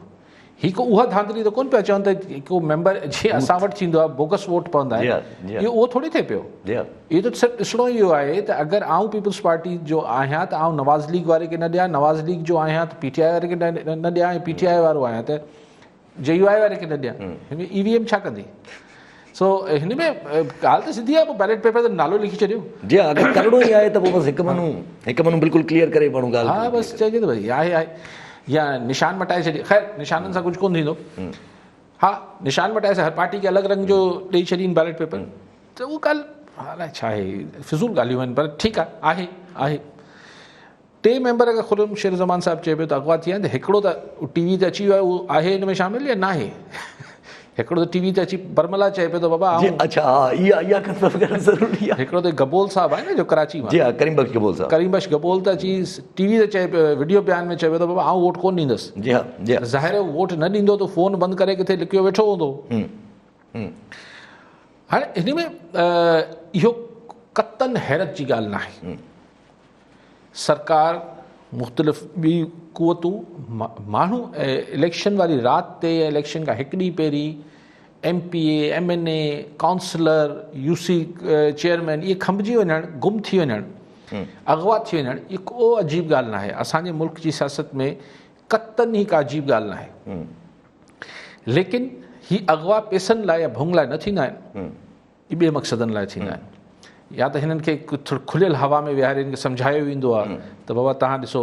हिकु उहा धांधली त कोन पिया चवनि त को मेंबर जीअं असां वटि थींदो आहे बोगस वोट पवंदा आहिनि, इहो उहो थोरी थिए पियो। इहो त सिर्फ़ु ॾिसणो इहो आहे त अगरि आउं पीपल्स पार्टी जो आहियां त आउं नवाज़ लीग वारे खे न ॾियां, नवाज़ लीग जो आहियां त PTI वारे खे न ॾियां, ऐं PTI वारो आहियां त JUI वारे खे न ॾियां। हिन में EVM छा कंदी? सो हिन में ॻाल्हि त सिधी आहे, पोइ बैलेट पेपर ते नालो लिखी छॾियो। जी अगरि करिणो ई आहे त पोइ बसि हिकु माण्हू बिल्कुलु क्लियर करे माण्हू ॻाल्हि। हा बसि चइजे त भई आहे या निशान मटाए छॾे। ख़ैर निशाननि सां कुझु कोन थींदो। हा निशान मटाए हर पार्टी खे अलॻि रंग जो ॾेई छॾीनि बैलेट पेपर, त उहा ॻाल्हि अलाए छा आहे, फिज़ूल ॻाल्हियूं आहिनि। पर ठीकु आहे, आहे 3 मेंबर अगरि खुर्रमशेर ज़मान साहिबु चए पियो त अगवा थी विया आहिनि, त हिकिड़ो त TV ते अची वियो आहे, उहो आहे हिन में शामिल या न आहे? हिकिड़ो त TV ते अची बरमला चए पियो त बाबा अच्छा हा इहा कंफर्म करणु ज़रूरी आहे। हिकिड़ो त गबोल साहिबु आहे न जो कराची मां, जी हा करीमबख्श गबोल साहिबु, करीमबख्श गबोल त अची TV ते चए पियो, वीडियो बयान में चए पियो त बाबा आउं वोट कोन ॾींदुसि। जी हा जी ज़ाहिर वोट न ॾींदो त फ़ोन बंदि करे किथे लिखियो वेठो हूंदो। हाणे हिन में इहो कतन हैरत जी ॻाल्हि न आहे। सरकार मुख़्तलिफ़ ॿी क़ुवतूं माण्हू इलेक्शन वारी राति ते या इलेक्शन खां 1 ॾींहुं पहिरीं MPA MNA councillor UC chairman इहे खंभिजी वञणु, गुम थी वञणु, अगवा थी वञणु, इहा को अजीब ॻाल्हि न आहे। असांजे मुल्क जी सियासत में कतन ई का अजीब ॻाल्हि न आहे। लेकिन ही अगवा पैसनि लाइ या भोंग लाइ न थींदा आहिनि, इहे ॿिए मक़सदनि लाइ थींदा आहिनि। या त हिननि खे थोरो खुलियल हवा में विहारे हिननि खे सम्झायो वेंदो आहे त बाबा तव्हां ॾिसो,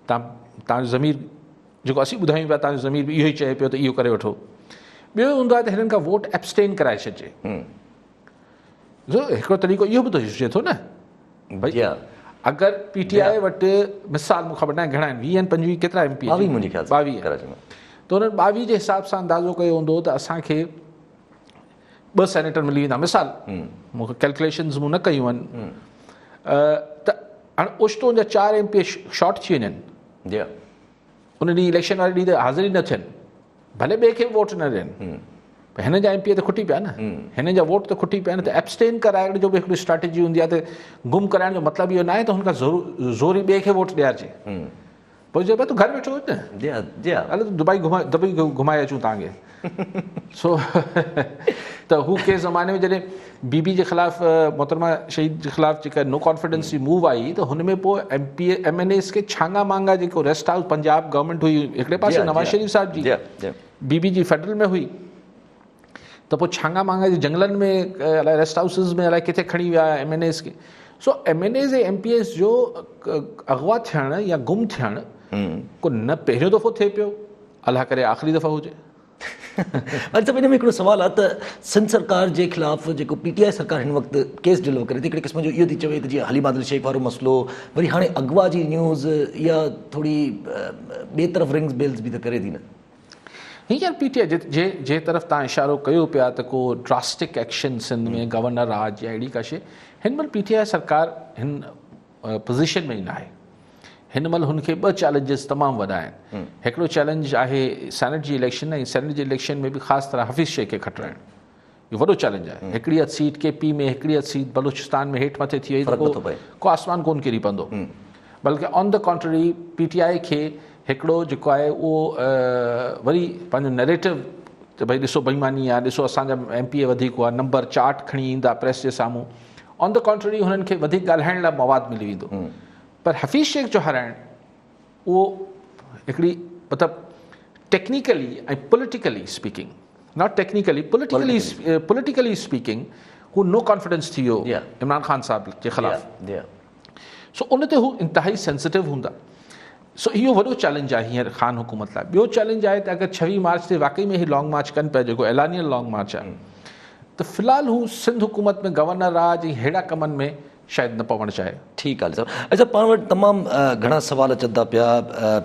तव्हांजो ज़मीर जेको असीं ॿुधायूं पिया, तव्हांजो ज़मीर बि इहो ई चए पियो त इहो करे वठो। ॿियो हूंदो आहे त हिननि खां वोट एब्सटेन कराए छॾिजे। हिकिड़ो तरीक़ो इहो बि त हुजे थो न भई, अगरि PTI वटि मिसाल मूंखां वॾा घणा आहिनि, 20 25 केतिरा MP? 22 त उन्हनि 22 जे हिसाब सां अंदाज़ो कयो हूंदो त असांखे 2 सेनेटर मिली वेंदा। मिसाल मूंखे कैलकुलेशन्स मूं न कयूं आहिनि, त हाणे ओचितो जा 4 MP शॉर्ट थी वञनि, उन ॾींहुं इलेक्शन वारे ॾींहुं त हाज़िरी न थियनि, भले ॿिए खे वोट न ॾियनि, हिन जा MP त खुटी पिया न, हिन जा वोट त खुटी पिया न। त एब्सटेन कराइण जो बि हिकिड़ी स्ट्रेटेजी हूंदी आहे। त गुम कराइण जो मतिलबु इहो न आहे त हुनखां ज़ोरी ॿिए खे वोट ॾियारिजे। पोइ चइबो तूं घर वेठो हुज न, जी हाँ, जी हाँ। हलो दुबई घुमाए अचूं तव्हांखे। सो त हू के ज़माने में जॾहिं बीबी जे ख़िलाफ़ मोहतरमा शहीद जे ख़िलाफ़ जेका नो कॉन्फिडेंस जी मूव आई, त हुन में पोइ MNAs खे छांगा मांगा जेको रेस्ट हाउस पंजाब गवर्नमेंट हुई हिकिड़े पासे नवाज शरीफ साहब जी, बीबी जी फेडरल में हुई, त पोइ छांगा मांगा जे जंगलनि में अलाए रेस्ट हाउसिस में अलाए किथे खणी विया MNAs खे। सो MNAs ऐं MPs जो अगवा थियणु या गुम थियणु को न पहिरियों दफ़ो थिए पियो, अलाह करे आख़िरी दफ़ा हुजे। मतलब इन में हिकिड़ो सुवाल आहे त सिंध सरकार जे ख़िलाफ़ जेको PTI सरकार हिन वक़्तु केस डिलो करे थी, हिकिड़े क़िस्म जो इहो थी चवे त जीअं हली बादल शेख वारो मसइलो, वरी हाणे अगवा जी न्यूज़, इहा थोरी ॿिए तरफ़ रिंग्स बेल्स बि त करे थी न। हींअर PTI जे तरफ़ तव्हां इशारो कयो पिया त को ड्रास्टिक एक्शन सिंध में गवर्नर राज या अहिड़ी का शइ, हिन महिल PTI सरकार हिन पोज़ीशन में ई न आहे। हिन महिल हुनखे 2 चैलेंजिस तमामु वॾा आहिनि। हिकिड़ो चैलेंज आहे सेनेट जी इलेक्शन, ऐं सेनेट जी इलेक्शन में बि ख़ासि तरह हफ़ीज़ शेख खे खटाइणु, इहो वॾो चैलेंज आहे। हिकिड़ी हथु सीट KP में, हिकिड़ी हथु सीट बलूचिस्तान में हेठि मथे थी वई त को आसमान कोन किरी पवंदो, बल्कि ऑन द कॉन्ट्ररी PTI खे हिकिड़ो जेको आहे उहो वरी पंहिंजो नैरेटिव त भई ॾिसो बेईमानी आहे, ॾिसो असांजा MP वधीक हुआ, नंबर चार्ट खणी ईंदा प्रेस जे साम्हूं, ऑन द कॉन्ट्ररी हुननि खे वधीक ॻाल्हाइण लाइ मवादु मिली वेंदो। पर हफ़ीज़ शेख जो हराइणु उहो हिकिड़ी मतिलबु टेक्निकली ऐं politically speaking, not technically, politically speaking, हू नो कॉन्फिडेंस थी वियो इमरान ख़ान साहब जे ख़िलाफ़। सो उन ते हू इंतिहाई सेंसिटिव हूंदा। सो इहो वॾो चैलेंज आहे हींअर ख़ान हुकूमत लाइ। ॿियो चैलेंज आहे त अगरि 26 मार्च ते वाक़ई में ही लॉन्ग मार्च कनि पिया, जेको एलानियल लॉन्ग मार्च आहे, त फ़िलहालु हू सिंध हुकूमत में गवर्नर राज ऐं अहिड़ा कमनि में शायदि न पवणु चाहे। ठीकु आहे साहब। अच्छा, पाण वटि तमामु घणा सवाल अचनि था पिया।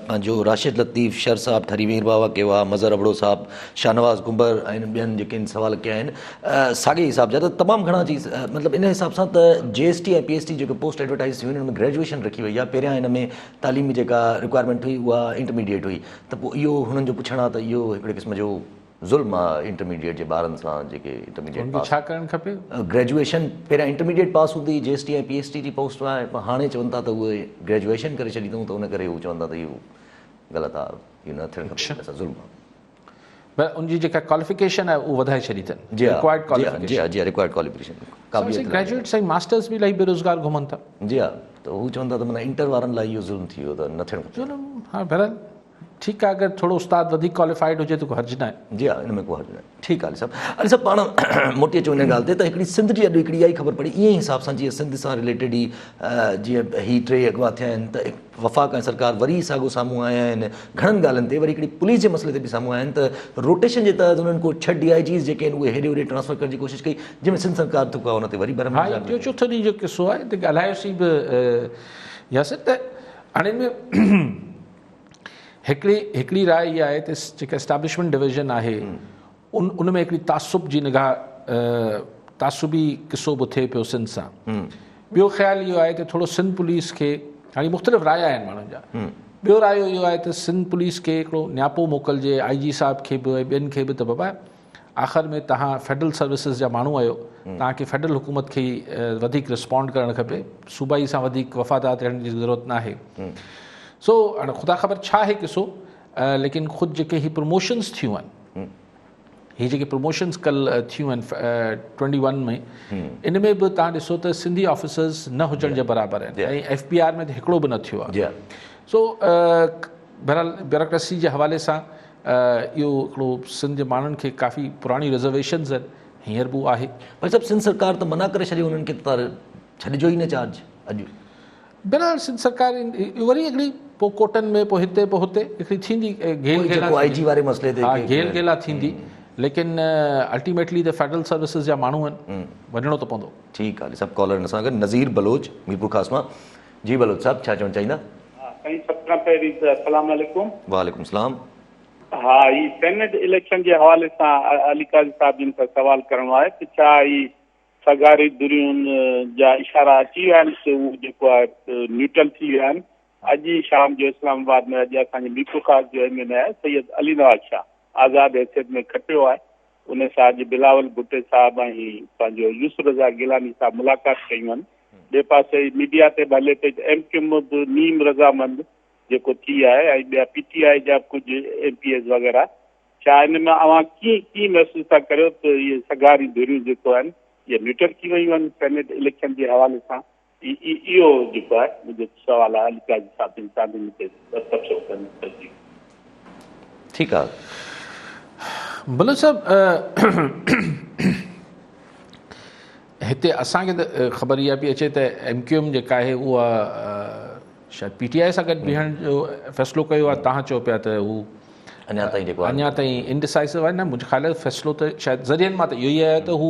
पंहिंजो राशिद लतीफ़ शर साहब ठरी मीर बाबा कयो आहे, मज़र अबड़ो साहब, शाहनवाज़ गुंबर ऐं ॿियनि जेके सवाल कया आहिनि साॻे हिसाब जा, त तमामु घणा चीज़ मतिलबु इन हिसाब सां त GST ऐं PST जेको पोस्ट एडवर्टाइज़ थी हुई हुन में ग्रेजुएशन रखी वई आहे। पहिरियां हिन में तालीमी जेका रिक्वायरमेंट हुई उहा इंटरमीडिएट हुई, त पोइ इहो हुननि जो पुछणु आहे त इहो हिकिड़े क़िस्म जो ज़ुल्म आहे इंटरमीडिएट जे ॿारनि सां जेके इंटरमीडिएट पास। छा करणु खपे? ग्रेजुएशन पहिरियां इंटरमीडिएट पास हूंदी, GST ऐं PST जी पोस्ट आहे, पर हाणे चवनि था त उहे ग्रेजुएशन करे छॾी अथऊं, त उन करे उहे चवनि था त इहो ग़लति आहे, इहो न थियणु खपे, असां ज़ुल्म आहे। पर उनजी जेका क्वालिफिकेशन आहे उहो वधाए छॾी अथनि, जी हा, रिक्वायर्ड जी क्वालिफिकेशन। हा, रिक्वायर्ड क्वालिफिकेशन, क़ाबिलियत। ग्रेजुएट्स ऐं मास्टर्स बि इलाही बेरोज़गार घुमनि था। जी हा, त हू चवनि था त माना इंटर वारनि लाइ इहो ज़ुल्म थी वियो, त न थियणु खपे। हा बहरहाल ठीकु आहे, अगरि थोरो उस्ताद वधीक क्वालिफाइड हुजे त को हर्ज न आहे। जी हा, हिन में को हर्ज न आहे। ठीकु आहे सभु। अरे सभु पाण मोटी अचूं हिन ॻाल्हि ते, त हिकिड़ी सिंध जी अॼु हिकिड़ी इहा ई ख़बर पड़ी, ईअं ई हिसाब सां जीअं सिंध सां रिलेटेड ई जीअं ही 3 अगवा थिया आहिनि, त वफ़ाक़ ऐं सरकार वरी साॻो साम्हूं आया आहिनि घणनि ॻाल्हियुनि ते, वरी हिकिड़ी पुलिस जे मसइले ते बि साम्हूं आया आहिनि, त रोटेशन जे तहत उन्हनि को 6 DIGs जेके आहिनि उहे हेॾे होॾे ट्रांसफर करण जी कोशिशि कई, जंहिंमें सिंध सरकार थुको आहे, उन ते वरी भरम। हा, इहो चोथों ॾींहुं जो किसो आहे, हिते ॻाल्हायोसीं बि यासिर, त हाणे में हिकिड़ी राय इहा आहे त जेका एस्टेब्लिशमेंट डिवीज़न आहे उन में हिकिड़ी तासुब जी निगाह, तासुबी किसो बि थिए पियो सिंध सां। ॿियो ख़्यालु इहो आहे त थोरो सिंध पुलिस खे, हाणे मुख़्तलिफ़ राय आहिनि माण्हुनि जा, ॿियो राय इहो आहे त सिंध पुलिस खे हिकिड़ो न्यापो मोकिलिजे IG साहब खे बि ऐं ॿियनि खे बि, त बाबा आख़िर में तव्हां फेडरल सर्विसिस जा माण्हू आहियो, तव्हांखे फेडरल हुकूमत खे ई वधीक रिस्पॉन्ड करणु खपे, सूबाई सां वधीक वफ़ादार थियण जी ज़रूरत न आहे। सो हाणे ख़ुदा ख़बर छा आहे किसो, लेकिन ख़ुदि जेके ही प्रमोशन्स थियूं आहिनि, ही जेके प्रमोशन्स कल्ह थियूं आहिनि 21 में, इन में बि तव्हां ॾिसो त सिंधी ऑफिसर्स न हुजण जे बराबरि आहिनि, ऐं FBR में त हिकिड़ो बि न थियो आहे। सो बहरहाल ब्यूरोक्रेसी जे हवाले सां इहो हिकिड़ो सिंध जे माण्हुनि खे काफ़ी पुराणी रिज़र्वेशन्स आहिनि, हींअर बि आहे। पर सभु सिंध सरकार त मना करे छॾियो उन्हनि खे, त छॾिजो ई न चार्ज अॼु। बहरहाल सिंध सरकार वरी हिकिड़ी पोइ कोटनि में, पोइ हिते, पोइ हुते हिकिड़ी थींदी IG वारे मसइले ते, हा घेल घेला थींदी, लेकिन अल्टीमेटली त फेडरल सर्विसिस जा माण्हू आहिनि, वञिणो त पवंदो। ठीकु आहे। सभु कॉलर सां गॾु नज़ीर बलोच मीरपुर ख़ास मां। जी बलोच साहब, छा चवणु चाहींदा? साईं, सभ खां पहिरीं त अस्सलाम वालेकुम। वालेकुम सलाम। हा, ही सेनेट इलेक्शन जे हवाले सां अली काज़ी साहब जिन खां सवाल करणो आहे त छा ही सगारी दुरियुनि जा इशारा अची विया आहिनि त उहो जेको आहे न्यूट्रल थी विया आहिनि? अॼु शाम जो इस्लामाबाद में, अॼु असांजे मीरपुर ख़ास जो MN आहे सैयद अली नवाज़ शाह आज़ाद हैसियत में खटियो आहे, उन सां अॼु बिलावल भुट्टे साहब ऐं पंहिंजो यूसुफ रज़ा गिलानी साहब मुलाक़ात कयूं आहिनि। ॿिए पासे मीडिया ते बि हले पई त MQ बि नीम रज़ामंद जेको थी आहे ऐं ॿिया PTI जा कुझु MPs वग़ैरह, छा हिन में अव्हां कीअं महसूस था करियो त इहे सगारी धुरियूं जेको आहिनि इहे न्यूट्रल थी वियूं आहिनि सेनेट इलेक्शन जे हवाले सां? इहो जेको आहे मुंहिंजो सुवालु आहे। अली काज़ी साहब जिन सां मूंखे तफ़सील कनि। ठीकु आहे बलोच साहब, हिते असांखे त ख़बर इहा पई अचे त MQM जेका आहे उहा शायदि PTI सां गॾु बीहण जो फ़ैसिलो कयो आहे। तव्हां चओ पिया त हू अञा ताईं इनडिसाइसिव आहे। न, मुंहिंजे ख़्याल में फ़ैसिलो त शायदि ज़रियनि मां त इहो ई आहे त हू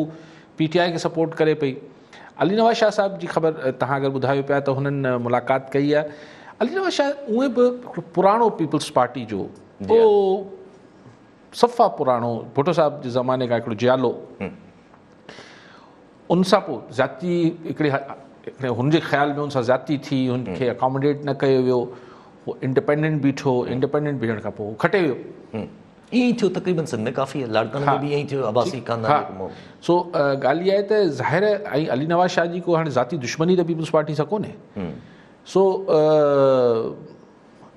PTI खे सपोर्ट करे पई। अली नवाज़ शाह साहब जी ख़बर तव्हां अगरि ॿुधायो पिया त हुननि मुलाक़ात कई आहे। अली नवाज़ शाह उहे बि पुराणो पीपल्स पार्टी जो उहो सफ़ा पुराणो भुट्टो साहब जे ज़माने खां हिकिड़ो जियालो, उन सां पोइ ज़ाती हिकिड़े हुनजे ख़्याल में हुन सां ज़ाती थी, हुनखे अकोमोडेट न कयो वियो, उहो इंडिपेंडेंट बीठो, इंडिपेंडेंट बीहण खां पोइ खटे वियो। ईअं ई थियो तक़रीबन सिंध में काफ़ी आहे, लाड़काने में बि ईअं ई थियो, अब्बासी ख़ानदान। सो ॻाल्हि इहा आहे त ज़ाहिर ऐं अली नवाज़ शाह जी को हाणे ज़ाती दुश्मनी त पीपल्स पार्टी सां कोन्हे। सो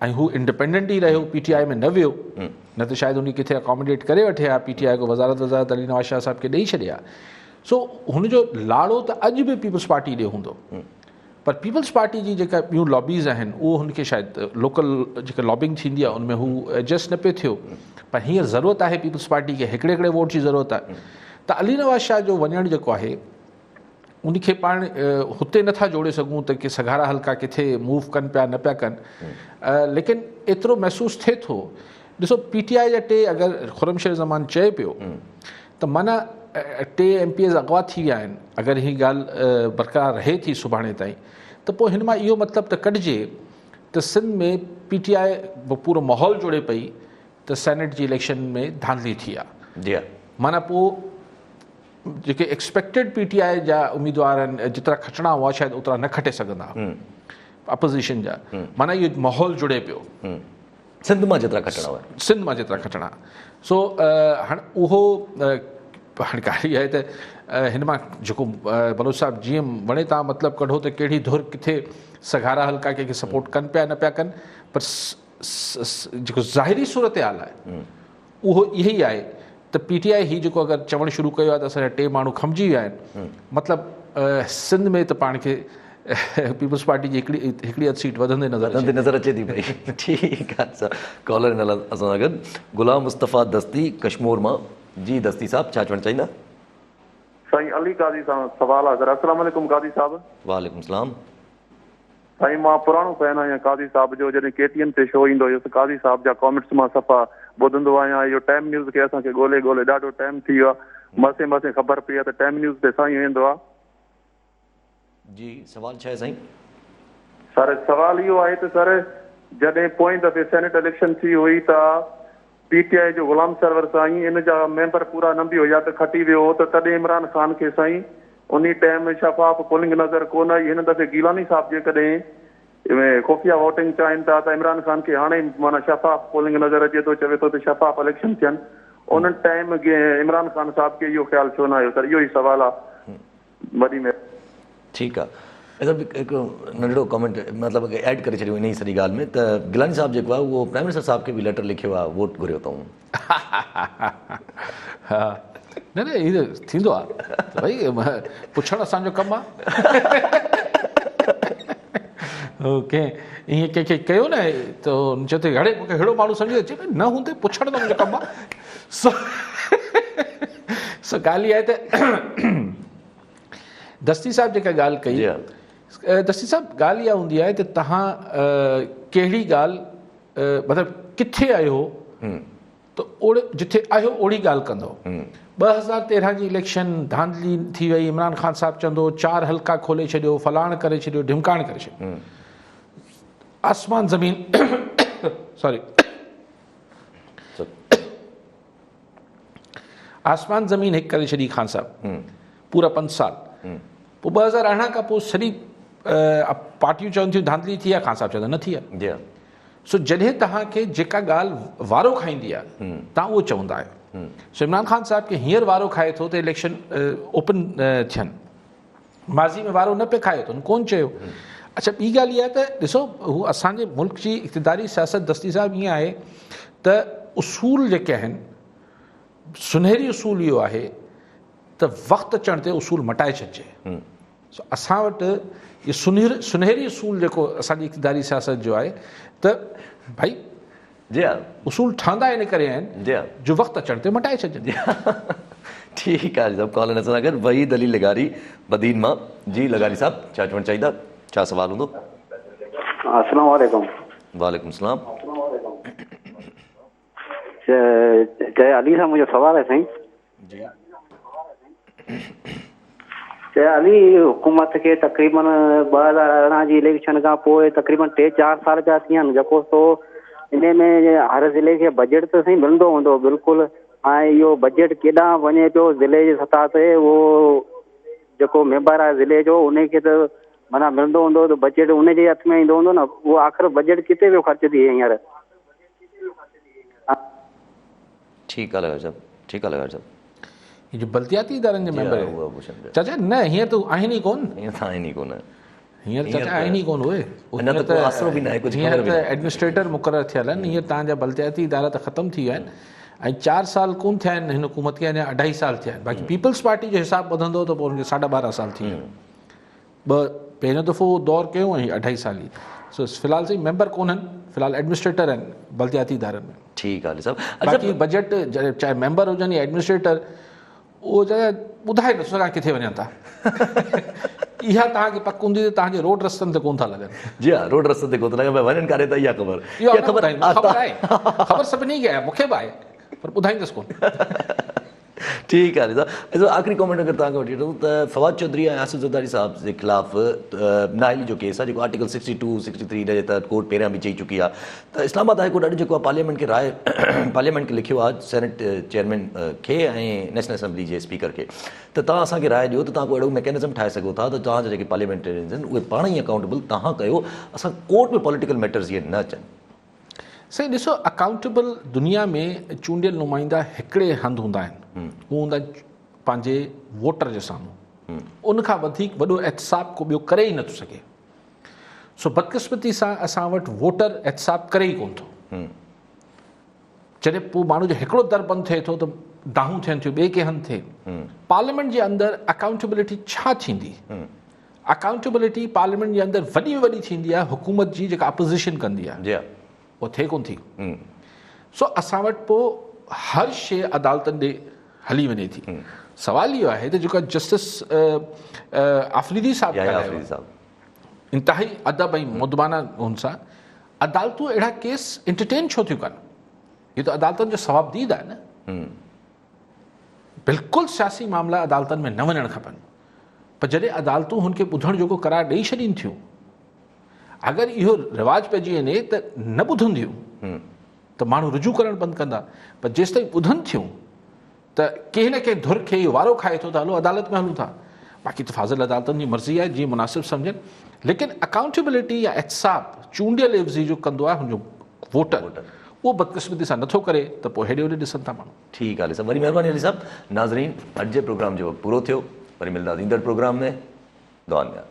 ऐं हू इंडिपेंडेंट ई रहियो, PTI में न वियो, न त शायदि उन किथे अकोमोडेट करे वठे हा। PTI को वज़ारत अली नवाज़ शाह साहब खे ॾेई छॾिया। सो हुनजो लाड़ो त अॼु बि पीपल्स पार्टी ॾे हूंदो, पर पीपल्स पार्टी जी जेका ॿियूं लॉबीज़ आहिनि उहो हुनखे शायदि लोकल जेका लॉबिंग थींदी आहे उनमें हू एडजस्ट न पियो थियो। पर हींअर ज़रूरत आहे पीपल्स पार्टी खे हिकिड़े वोट जी ज़रूरत आहे। त अली नवाज़ शाह जो वञणु जेको आहे उनखे पाण हुते नथा जोड़े सघूं त की सघारा हल्का किथे मूव कनि पिया न पिया कनि, लेकिन एतिरो महसूसु थिए थो। ॾिसो, PTI जा 2 अगरि खुरमशेर ज़मान चए पियो त माना 2 MPs अगवा थी विया आहिनि, अगरि हीअ ॻाल्हि बरक़रार रहे थी सुभाणे ताईं, त पोइ हिन मां इहो मतिलबु त कढिजे त सिंध में PTI पूरो माहौल जोड़े पई त सेनेट जी इलेक्शन में धांधली थी आहे। माना पोइ जेके एक्सपेक्टेड PTI जा उम्मीदवार आहिनि जेतिरा खटणा हुआ शायदि ओतिरा न खटे सघंदा अपोज़िशन जा। माना इहो माहौल जुड़े पियो सिंध मां जेतिरा खटणा हुआ, सिंध मां जेतिरा खटणा। सो हाणे उहो हाणे ॻाल्हि इहा आहे त हिन मां जेको बलोच साहब जीअं वणे तव्हां मतिलबु कढो त कहिड़ी धुर किथे सघारा हल्का कंहिंखे सपोर्ट कनि पिया न पिया कनि, पर जेको ज़ाहिरी सूरत हाल आहे उहो इहो ई आहे त PTI ही जेको अगरि चवणु शुरू कयो आहे त असांजा 2 माण्हू खमिजी विया आहिनि, मतिलबु सिंध में त पाण खे पीपल्स पार्टी जी हिकिड़ी अधु सीट वधंदे नज़र अचे थी पई। ठीकु आहे सर, कॉलर इन असां सां गॾु गुलाम मुस्तफ़ा दस्ती कश्मीर मां। जी दस्ती साहब, छा चवणु चाहींदा? साईं अली काज़ी सां सवाल आहे सर। अस्सलाम वालेकुम काज़ी साहब। वालेकुम सलाम। साईं मां पुराणो फैन आहियां काज़ी साहब जो। जॾहिं KTN ते शो ईंदो हुयो काज़ी साहब जा कॉमेंट्स मां सफ़ा ॿुधंदो आहियां। इहो टाइम न्यूज़ खे असांखे ॻोल्हे ॾाढो टाइम थी वियो आहे। मसे ख़बर पई आहे त टाइम न्यूज़ ते साईं वेंदो आहे। जी, सवाल छा आहे साईं? सर सवाल इहो आहे त सर जॾहिं पोएं दफ़े सेनेट इलेक्शन थी हुई त PTI जो गुलाम सरवर साईं इन जा मेंबर पूरा न बि हुया त खटी वियो हो, त तॾहिं इमरान ख़ान खे साईं उन टाइम शफ़ाफ़ पोलिंग नज़र कोन आई। हिन दफ़े गीलानी साहब जेकॾहिं खुफ़िया वोटिंग चाहिनि था त इमरान ख़ान खे हाणे माना शफ़ाफ़ पोलिंग नज़र अचे थो, चवे थो त शफ़ाफ़ इलेक्शन थियनि। उन टाइम इमरान ख़ान साहब खे इहो ख़्यालु छो न आयो सर? इहो ई सवाल आहे वॾी में। ठीकु आहे, हिकिड़ो नंढिड़ो कॉमेंट मतिलबु ऐड करे छॾियो इन ई सॼी ॻाल्हि में त गिलानी साहब जेको आहे उहो प्राइम मिनिस्टर साहब खे बि लेटर लिखियो आहे, वोट घुरियो अथऊं। हा, न इहो थींदो आहे भई, पुछणु असांजो कमु आहे। ओके, ईअं कंहिंखे कयो न त चए थो हाणे मूंखे अहिड़ो माण्हू सम्झे अचे न हूंदे, पुछणु त मुंहिंजो कमु आहे। सो ॻाल्हि इहा आहे त दस्ती साहब जेका ॻाल्हि कई, दस्ती साहब ॻाल्हि इहा हूंदी आहे त तव्हां कहिड़ी ॻाल्हि मतिलबु किथे आहियो त ओड़े जिथे आहियो ओड़ी ॻाल्हि कंदो। 2013 जी इलेक्शन धांधली थी वई, इमरान ख़ान साहब चवंदो 4 हल्का खोले छॾियो, फलाण करे छॾियो, ढिमकाण करे छॾियो। आसमान ज़मीन सॉरी आसमान ज़मीन हिकु करे छॾी ख़ान साहब पूरा 5 साल। पोइ 2018 खां पोइ सॼी पार्टियूं चवनि थियूं धांधली थी आहे, ख़ान साहब चवंदा न थी आहे। सो जॾहिं तव्हांखे जेका ॻाल्हि वारो खाईंदी आहे तव्हां उहो चवंदा आहियो। सो इमरान ख़ान साहब खे हींअर वारो खाए थो त इलेक्शन ओपन थियनि, माज़ी में वारो न पियो खाए थो, कोन चयो। अच्छा, ॿी ॻाल्हि इहा त ॾिसो, हू असांजे मुल्क जी इक़्तिदारी सियासत दस्ती साहिब ईअं आहे त उसूल जेके आहिनि, सुनहरी उसूल इहो आहे त वक़्तु अचण ते उसूल मटाए छॾिजे। सो असां वटि इहो सुनहरी उसूल जेको असांजी इक़्तिदारी सियासत जो आहे त भाई जी हा, उसूल ठहंदा इन करे आहिनि जी हा, जो वक़्तु अचण ते मटाए छॾिजनि। ठीकु आहे जनाब। कॉल असां सां गॾु वहीद अली लगारी बदीन मां। जी लगारी साहब, छा चवणु चाहींदा, छा सवाल हूंदो? अस्सलाम वालेकुम। वालेकुम सलाम। जय अली साहब, मुंहिंजो सवाल आहे साईं। जी जय अली, हुकूमत खे तक़रीबन 2018 जी इलेक्शन खां पोइ तक़रीबन 3-4 साल पिया थी आहिनि, जेको सो इन में हर ज़िले खे बजट त साईं मिलंदो हूंदो बिल्कुलु। ऐं इहो बजट केॾांहुं वञे पियो ज़िले जे सतह ते, उहो जेको मेंबर आहे ज़िले जो उनखे त माना मिलंदो हूंदो त बजट उनजे हथ में ईंदो हूंदो न। उहो आख़िर बजट किथे वियो ख़र्च थिए हींअर? ठीकु आहे लगारी साहब, ठीकु आहे लगारी साहब। ये जो बल्दियाती इदारनि जे मेंबर आहे चाचा, न हीअं त आहिनि ई कोन, ईअं त आहिनि ई कोन। हींअर चाचा आहिनि ई कोन उहे। अञा त को आसिरो बि न आहे, कुझु हींअर ख़बर बि त न आहे। एडमिनिस्ट्रेटर मुक़ररु थियल आहिनि। हींअर तव्हांजा बल्दियाती इदारा त ख़तमु थी विया आहिनि ऐं 4 साल कोन थिया आहिनि हिन हुकूमत खे, अञा 2.5 साल थिया आहिनि। बाक़ी पीपल्स पार्टी जो हिसाबु ॿुधंदो त पोइ हुनखे 12.5 साल थी विया। पहिरियों दफ़ो दौरु कयो ऐं 2.5 साल ई। सो फ़िलहाल साईं मेंबर कोन्हनि, फ़िलहाल एडमिनिस्ट्रेटर आहिनि बल्दियाती इदारनि में। ठीकु आहे साहब। बाक़ी बजट चाहे मेंबर हुजनि या एडमिनिस्ट्रेटर, उहो ॿुधाए नथो सघां किथे वञनि था। इहा तव्हांखे पक हूंदी त तव्हांजे रोड रस्तनि ते कोन था लॻनि। जी हा, रोड रस्ते ते कोन थो लॻे, भई वञनि काॾे त इहा ख़बर, इहा इहा ख़बर आहे, ख़बर सभिनी खे आहे, मूंखे बि आहे, पर ॿुधाईंदुसि कोन। ठीकु आहे साहब। आख़िरी कॉमेंट अगरि तव्हांखे वठी वठूं त फवाद चौधरी ऐं आसिफ ज़रदारी साहब जे ख़िलाफ़ु नाइली जो केस आहे, जेको आर्टिकल 62, 63 जे तहत कोर्ट पहिरियां बि चई चुकी आहे त इस्लामाबाद हाई कोर्ट ॾाढो जेको आहे पार्लियामेंट खे राय पार्लियामेंट खे लिखियो आहे, सेनेट चेयरमैन खे ऐं नेशनल असेंबली जे स्पीकर खे, त तव्हां असांखे राय ॾियो त तव्हां कोई अहिड़ो मैकेनिज़म ठाहे सघो था त तव्हांजा जेके पार्लियामेंटेरियन्स आहिनि उहे पाण ई अकाउंटेबल तव्हां कयो, असां कोर्ट में पॉलिटिकल मैटर्स इहे न अचनि। साईं ॾिसो, अकाउंटेबल दुनिया में चूंडियल नुमाइंदा हिकिड़े हंधि हूंदा आहिनि, उहे हूंदा आहिनि पंहिंजे वोटर जे साम्हूं। उनखां वधीक वॾो एहतसाब को ॿियो करे ई नथो सघे। सो बदकिस्मती सां असां वटि वोटर एहतसाब करे ई कोन थो। जॾहिं पोइ माण्हू जो हिकिड़ो दर बंदि थिए थो त दाहूं थियनि थियूं, ॿिए के हंधि थिए। पार्लियामेंट जे अंदरि अकाउंटेबिलिटी छा थींदी? अकाउंटेबिलिटी पार्लियामेंट जे अंदरि वॾी में वॾी थींदी आहे हुकूमत जी जेका अपोज़िशन कंदी आहे, उहो थिए कोन थी। सो असां वटि पोइ हर शइ अदालतनि ॾे हली वञे थी। सवाल इहो आहे त जेका जस्टिस आफरीदी साहब इंतिहाई अदब ऐं मुदबाना हुन सां अदालतूं अहिड़ा केस एंटरटेन छो थियूं कनि? इहो त अदालतनि जो सवाबदीद आहे न। बिल्कुलु सियासी मामला अदालतनि में न वञणु खपनि, पर जॾहिं अदालतूं हुनखे ॿुधण जोॻो करार ॾेई छॾीनि थियूं, अगरि इहो रिवाज पइजी वञे त न ॿुधंदियूं त माण्हू रुजू करणु बंदि कंदा। पर जेसि ताईं ॿुधनि थियूं त कंहिं न कंहिं धुर खे इहो वारो खाए थो त हलो अदालत में हलूं था। बाक़ी त फाज़िल अदालतनि जी मर्ज़ी आहे, जीअं मुनासिबु सम्झनि। लेकिन अकाउंटेबिलिटी या एहतसाब चूंडियल एवज़ी जो कंदो आहे हुनजो वोटर, उहो बदकिस्मती सां नथो करे त पोइ हेॾे होॾे ॾिसनि था माण्हू। ठीकु आहे साहब, वरी महिरबानी अली साहब। नाज़रीन, अॼु जे प्रोग्राम जो वक़्तु पूरो थियो, वरी मिलंदासीं ईंदड़ प्रोग्राम में। दुआनि में।